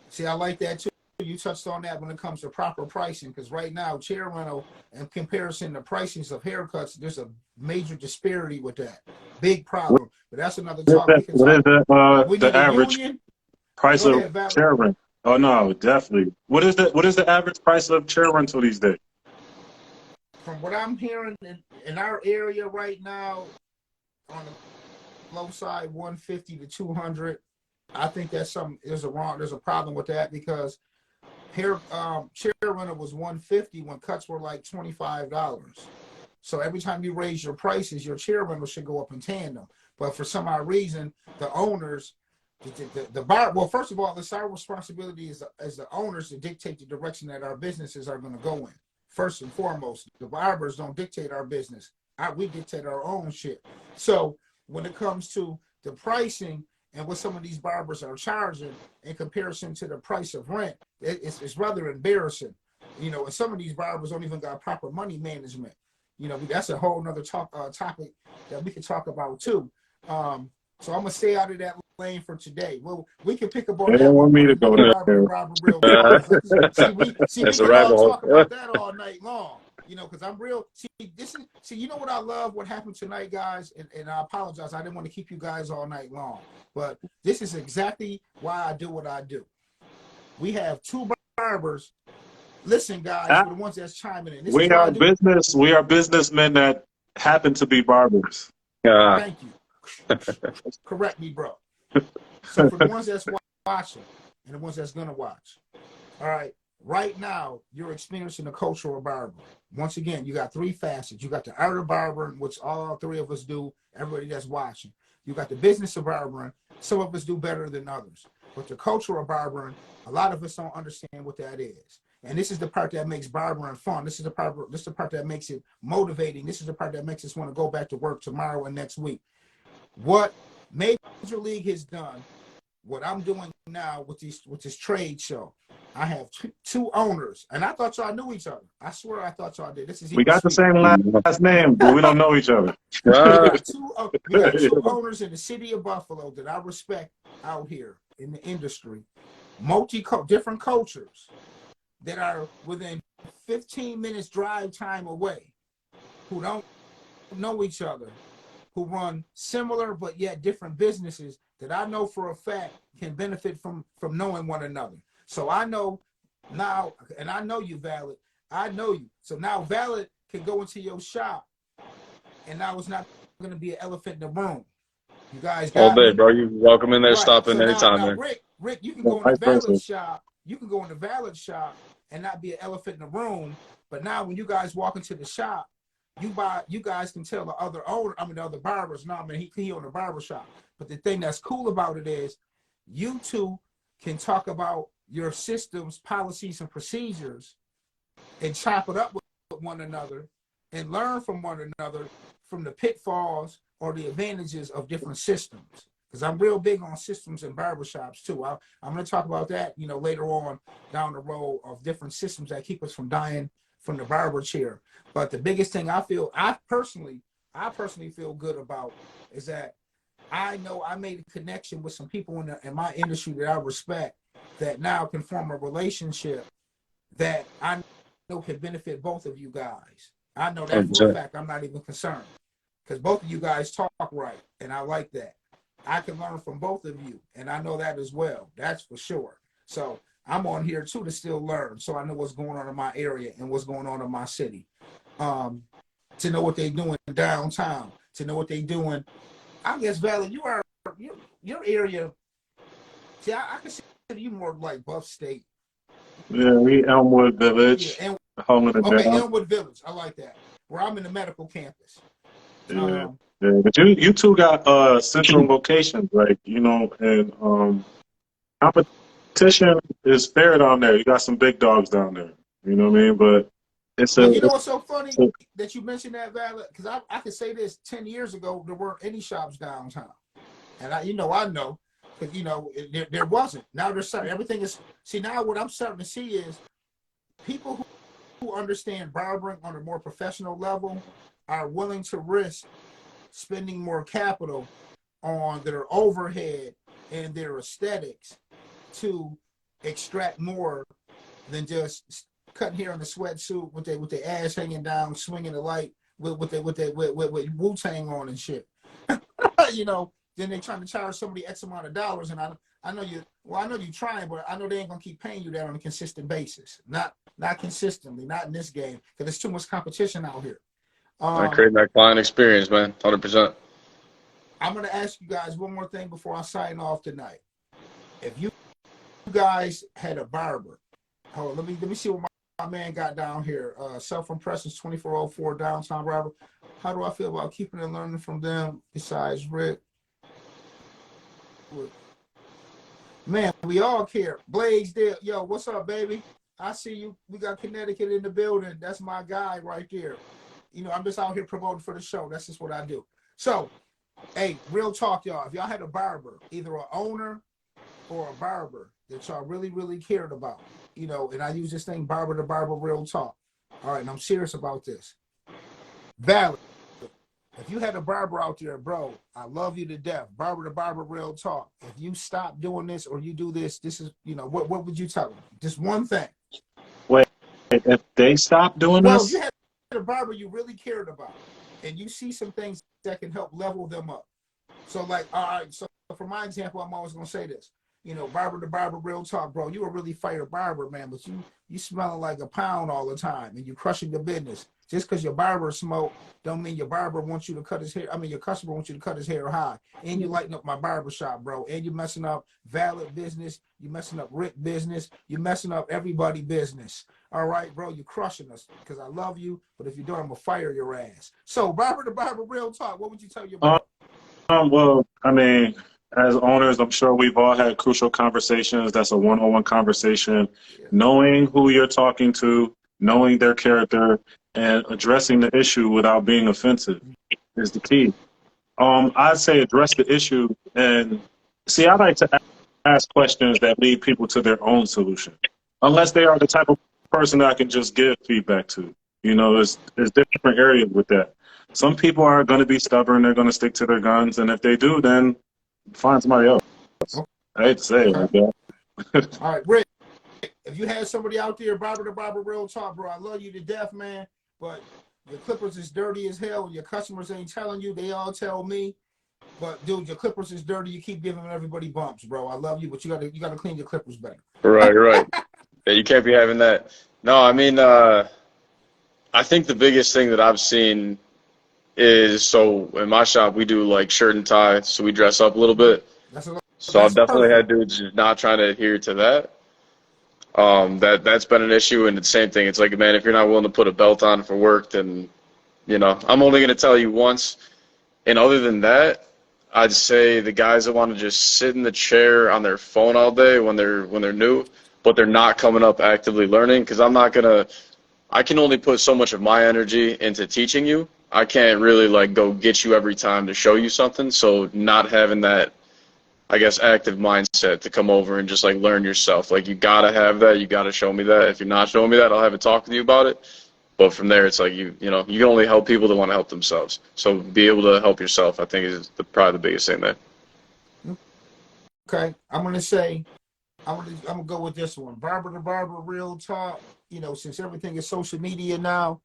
See, I like that too. You touched on that when it comes to proper pricing, because right now, chair rental in comparison to pricings of haircuts, there's a major disparity with that. Big problem. But that's another talk we can What talk is about. We the need a average union. price Go of ahead, Valerie. chair rent? Oh no, definitely. What is the average price of chair rental these days? From what I'm hearing in our area right now, on the low side, 150 to 200. I think there's a problem with that, because chair rental was 150 when cuts were like $25. So every time you raise your prices, your chair rental should go up in tandem. But for some odd reason, the owners, the bar. Well, first of all, it's our responsibility as the owners to dictate the direction that our businesses are going to go in. First and foremost, the barbers don't dictate our business. We dictate our own shit. So when it comes to the pricing and what some of these barbers are charging in comparison to the price of rent, it's rather embarrassing. And some of these barbers don't even got proper money management. That's a whole nother topic that we can talk about too. So I'm gonna stay out of that lane for today. Well, we can pick up on They that don't want one me when to go another there. barber real talk. We That's a can rabbit all hole. talk about that all night long. Because I'm real. You know what I love? What happened tonight, guys? And I apologize. I didn't want to keep you guys all night long, but this is exactly why I do what I do. We have two barbers. Listen, guys, for the ones that's chiming in. This is why I do. We are businessmen that happen to be barbers. Thank you. Correct me, bro. So for the ones that's watching and the ones that's gonna watch, all right. Right now, you're experiencing the culture of barbering. Once again, you got three facets. You got the art of barbering, which all three of us do, everybody that's watching. You got the business of barbering. Some of us do better than others. But the culture of barbering, a lot of us don't understand what that is. And this is the part that makes barbering fun. This is the part that makes it motivating. This is the part that makes us want to go back to work tomorrow and next week. What Major League has done, what I'm doing now with this trade show, I have two owners, and I thought y'all knew each other. I swear I thought y'all did. This is We got the same last name, but we don't know each other. we got two owners in the city of Buffalo that I respect out here in the industry, different cultures that are within 15 minutes drive time away, who don't know each other, who run similar but yet different businesses that I know for a fact can benefit from knowing one another. So I know now, and I know you, Valid. I know you. So now Valid can go into your shop, and now it's not going to be an elephant in the room. You guys got All day, me? bro. You welcome in there, Right. stop in So anytime, now man. Rick, you can go in the Valid shop. You can go in the Valid shop and not be an elephant in the room. But now when you guys walk into the shop, you guys can tell the other owner, the other barbers, he own a barber shop. But the thing that's cool about it is you two can talk about your systems, policies, and procedures and chop it up with one another and learn from one another from the pitfalls or the advantages of different systems. Because I'm real big on systems and barbershops too. I'm going to talk about that, later on down the road, of different systems that keep us from dying from the barber chair. But the biggest thing I personally feel good about is that I know I made a connection with some people in my industry that I respect, that now can form a relationship that I know can benefit both of you guys. I know that for a fact. I'm not even concerned, because both of you guys talk right, and I like that. I can learn from both of you, and I know that as well. That's for sure. So I'm on here too to still learn, so I know what's going on in my area and what's going on in my city. to know what they're doing downtown, to know what they're doing. I guess, Valley, your area. See, I consider you more like Buff State. Yeah, we Elmwood Yeah, Village, and holding it okay, down. Elmwood Village. I like that. Where I'm in the medical campus. Yeah, yeah. But you two got central locations, like and competition is fair down there. You got some big dogs down there. You know what I mean? But it's a But you know what's it's so funny a, that you mentioned that, Valley? Because I could say this 10 years ago, there weren't any shops downtown. And I know, because, there wasn't. Now there's starting, everything is, see, now what I'm starting to see is people who understand barbering on a more professional level are willing to risk spending more capital on their overhead and their aesthetics to extract more than just cutting hair in the sweatsuit with their ass hanging down, swinging the light with Wu-Tang on and shit. Then they trying to charge somebody X amount of dollars, and I know you. Well, I know you trying, but I know they ain't gonna keep paying you that on a consistent basis. Not consistently, not in this game, because there's too much competition out here. I create that client experience, man, 100%. I'm gonna ask you guys one more thing before I sign off tonight. If you guys had a barber, hold on, let me see what my man got down here. Self-impressions 2404 downtown barber. How do I feel about keeping and learning from them besides Rick? Man, we all care. Blaisdell, yo, what's up, baby? I see you. We got Connecticut in the building. That's my guy right there. I'm just out here promoting for the show. That's just what I do. So, hey, real talk, y'all. If y'all had a barber, either an owner or a barber that y'all really, really cared about, and I use this thing, barber to barber, real talk. All right, and I'm serious about this. Valid. If you had a barber out there, bro, I love you to death. Barber to barber, real talk. If you stop doing this or you do this, this is, what would you tell them? Just one thing. wait. If they stop doing Well, if you this, had a barber you really cared about and you see some things that can help level them up. So, like, all right, so for my example, I'm always going to say this. Barber to barber, real talk, bro. You a really fire barber, man, but you smelling like a pound all the time and you crushing the business. Just because your barber smoke don't mean your barber wants you to cut his hair. I mean, your customer wants you to cut his hair high. And you lighting up my barbershop, bro. And you messing up Valid business. You messing up Rick business. You messing up everybody business. All right, bro, you crushing us because I love you. But if you don't, I'm going to fire your ass. So, barber to barber, real talk, what would you tell your barber? well, I mean, as owners, I'm sure we've all had crucial conversations. That's a one-on-one conversation. Yeah. Knowing who you're talking to, knowing their character, and addressing the issue without being offensive is the key. I'd say address the issue and see. I like to ask questions that lead people to their own solution, unless they are the type of person that I can just give feedback to. There's different areas with that. Some people are going to be stubborn. They're going to stick to their guns, and if they do, then find somebody else. I hate to say it like that. All right, Rick. If you had somebody out there, barber to barber, real talk, bro, I love you to death, man. But your clippers is dirty as hell. Your customers ain't telling you. They all tell me. But dude, your clippers is dirty. You keep giving everybody bumps, bro. I love you, but you gotta clean your clippers better. Right. Yeah, you can't be having that. No, I mean, I think the biggest thing that I've seen is, so in my shop we do like shirt and tie, so we dress up a little bit. So I've definitely had dudes just not trying to adhere to that. That's been an issue, and the same thing. It's like, man, if you're not willing to put a belt on for work, then I'm only gonna tell you once. And other than that, I'd say the guys that want to just sit in the chair on their phone all day when they're new, but they're not coming up actively learning, because I can only put so much of my energy into teaching you. I can't really like go get you every time to show you something. So not having that, I guess, active mindset to come over and just like learn yourself. Like, you gotta have that. You gotta show me that. If you're not showing me that, I'll have a talk with you about it. But from there, it's like you can only help people that want to help themselves. So be able to help yourself, I think, is probably the biggest thing there. Okay, I'm gonna go with this one. Barber to barber, real talk. Since everything is social media now,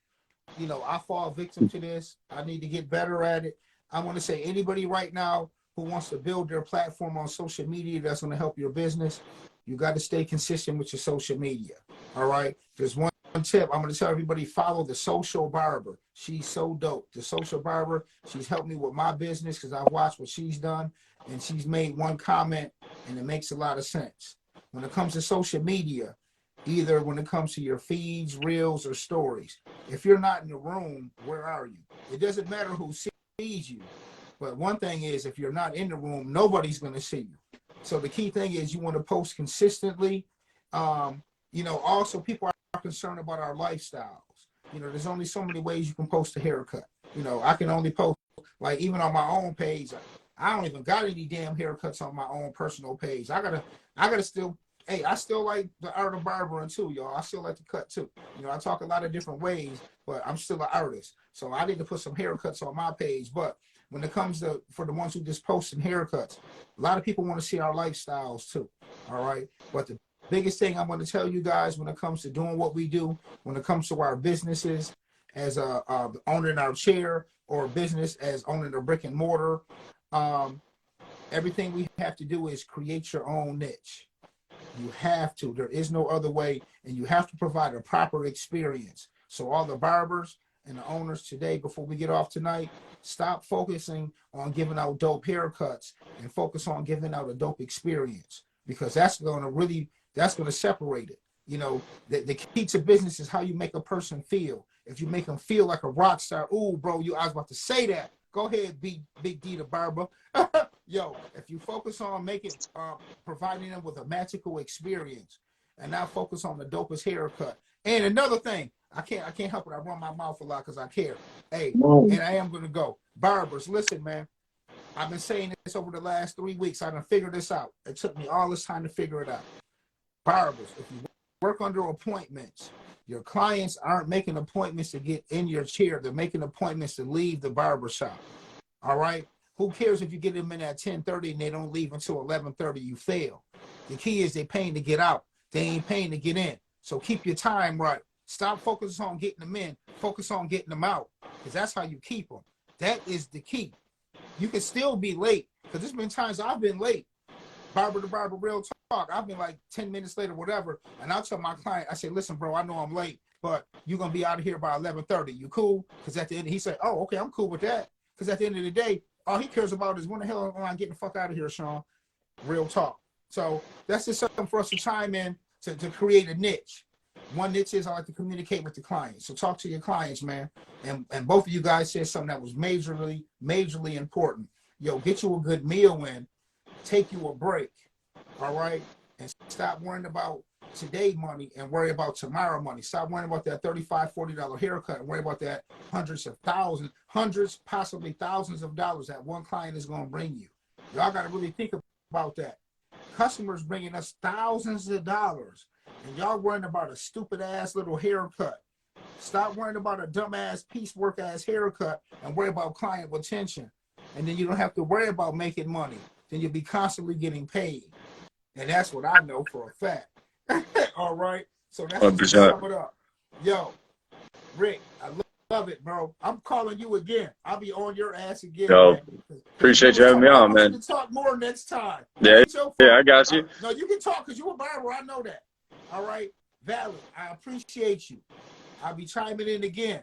I fall victim to this. I need to get better at it. I want to say anybody right now who wants to build their platform on social media that's going to help your business, you got to stay consistent with your social media. All right. There's one tip I'm going to tell everybody: follow the Social Barber. She's so dope. The Social Barber. She's helped me with my business because I've watched what she's done, and she's made one comment, and it makes a lot of sense. When it comes to social media, either when it comes to your feeds, reels, or stories, if you're not in the room, where are you? It doesn't matter who sees you, but one thing is, if you're not in the room, nobody's going to see you. So the key thing is you want to post consistently. Also people are concerned about our lifestyles. There's only so many ways you can post a haircut. I can only post, like, even on my own page. I don't even got any damn haircuts on my own personal page. I gotta still, hey, I still like the art of barbering too, y'all. I still like to cut too. I talk a lot of different ways, but I'm still an artist. So I need to put some haircuts on my page. But when it comes to, for the ones who just post some haircuts, a lot of people want to see our lifestyles too. All right. But the biggest thing I'm going to tell you guys when it comes to doing what we do, when it comes to our businesses as owning our chair, or business as owning a brick and mortar, everything we have to do is create your own niche. You have to. There is no other way, and you have to provide a proper experience. So all the barbers and the owners today, before we get off tonight, stop focusing on giving out dope haircuts and focus on giving out a dope experience, because that's going to separate it. The key to business is how you make a person feel. If you make them feel like a rock star, ooh, bro, I was about to say that. Go ahead, Big D the barber. Yo, if you focus on providing them with a magical experience, and now focus on the dopest haircut. And another thing, I can't help it. I run my mouth a lot because I care. Hey, and I am gonna go. Barbers, listen, man. I've been saying this over the last 3 weeks. I done figured this out. It took me all this time to figure it out. Barbers, if you work under appointments, your clients aren't making appointments to get in your chair. They're making appointments to leave the barbershop. All right? Who cares if you get them in at 10:30 and they don't leave until 11:30? You fail. The key is they're paying to get out. They ain't paying to get in. So keep your time right. Stop focusing on getting them in. Focus on getting them out, because that's how you keep them. That is the key. You can still be late, because there's been times I've been late. Barber to barber, real talk. I've been like 10 minutes later, whatever. And I'll tell my client, I say, listen, bro, I know I'm late, but you're going to be out of here by 11:30. You cool? Because at the end, he said, oh, okay, I'm cool with that. Because at the end of the day, all he cares about is when the hell am I getting the fuck out of here, Sean? Real talk. So that's just something for us to chime in to create a niche. One niche is I like to communicate with the clients. So talk to your clients, man. And both of you guys said something that was majorly important. Yo, get you a good meal in. Take you a break. All right? And stop worrying about today money and worry about tomorrow money. Stop worrying about that $35, $40 haircut and worry about that hundreds, possibly thousands of dollars that one client is going to bring you. Y'all got to really think about that. Customers bringing us thousands of dollars, and y'all worrying about a stupid ass little haircut. Stop worrying about a dumb ass piecework ass haircut and worry about client retention. And then you don't have to worry about making money. Then you'll be constantly getting paid. And that's what I know for a fact. All right. So that's just to sum it up. Yo, Rick, I love it, bro. I'm calling you again. I'll be on your ass again. Yo, man. appreciate you having me on, man. I want you to talk more next time. Yeah, I got you. No, you can talk because you're a barber. I know that. All right. Valid. I appreciate you. I'll be chiming in again.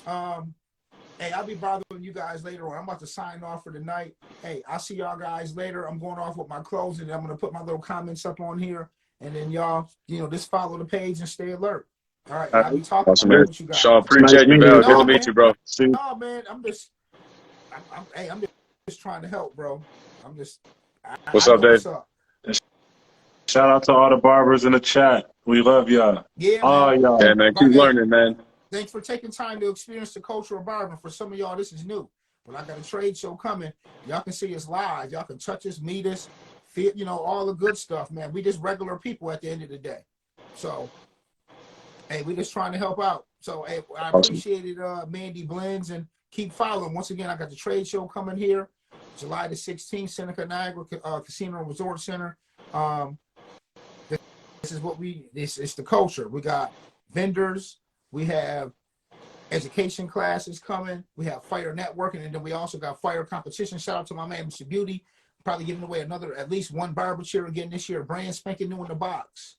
Hey, I'll be bothering you guys later on. I'm about to sign off for the night. Hey, I'll see y'all guys later. I'm going off with my clothes, and I'm going to put my little comments up on here. And then y'all, just follow the page and stay alert. All right. I'll be talking with you guys. Sean, appreciate you, man. Good to meet you, bro. No, man. I'm just trying to help, bro. What's up, Dave? Shout out to all the barbers in the chat. We love y'all. Yeah, man. Y'all. Yeah, man. Keep learning, man. Thanks for taking time to experience the culture of barbering. For some of y'all, this is new. But I got a trade show coming. Y'all can see us live. Y'all can touch us, meet us, feel, all the good stuff, man. We just regular people at the end of the day. So, hey, we just trying to help out. So, hey, I appreciate it, Mandy Blends, and keep following. Once again, I got the trade show coming here, July the 16th, Seneca Niagara Casino and Resort Center. This is what it's the culture. We got vendors. We have education classes coming. We have fire networking, and then we also got fire competition. Shout out to my man, Mr. Beauty. Probably giving away at least one barber chair again this year, brand spanking new in the box.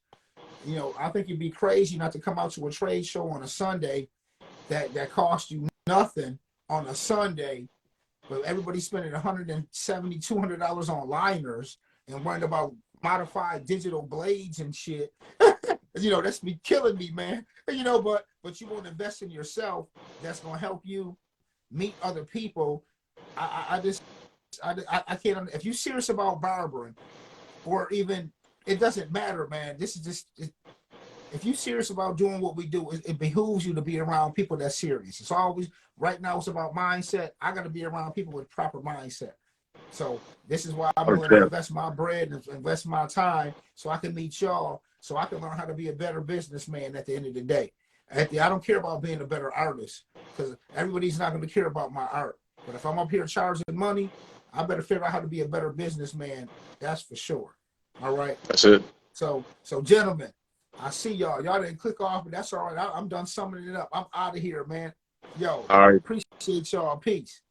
You know, I think it'd be crazy not to come out to a trade show on a Sunday that cost you nothing on a Sunday, but everybody's spending $170, $200 on liners and worrying about modified digital blades and shit. You know, that's be killing me, man. You know, but you want to invest in yourself. That's gonna help you meet other people. I just I can't. If you're serious about barbering, or even it doesn't matter, man. This is just if you're serious about doing what we do, it behooves you to be around people that's serious. It's always right now. It's about mindset. I got to be around people with proper mindset. So this is why I'm willing to invest my bread and invest my time so I can meet y'all, so I can learn how to be a better businessman at the end of the day. I don't care about being a better artist because everybody's not going to care about my art. But if I'm up here charging money, I better figure out how to be a better businessman. That's for sure. All right. That's it. So gentlemen, I see y'all. Y'all didn't click off, but that's all right. I'm done summing it up. I'm out of here, man. Yo, All right. appreciate y'all. Peace.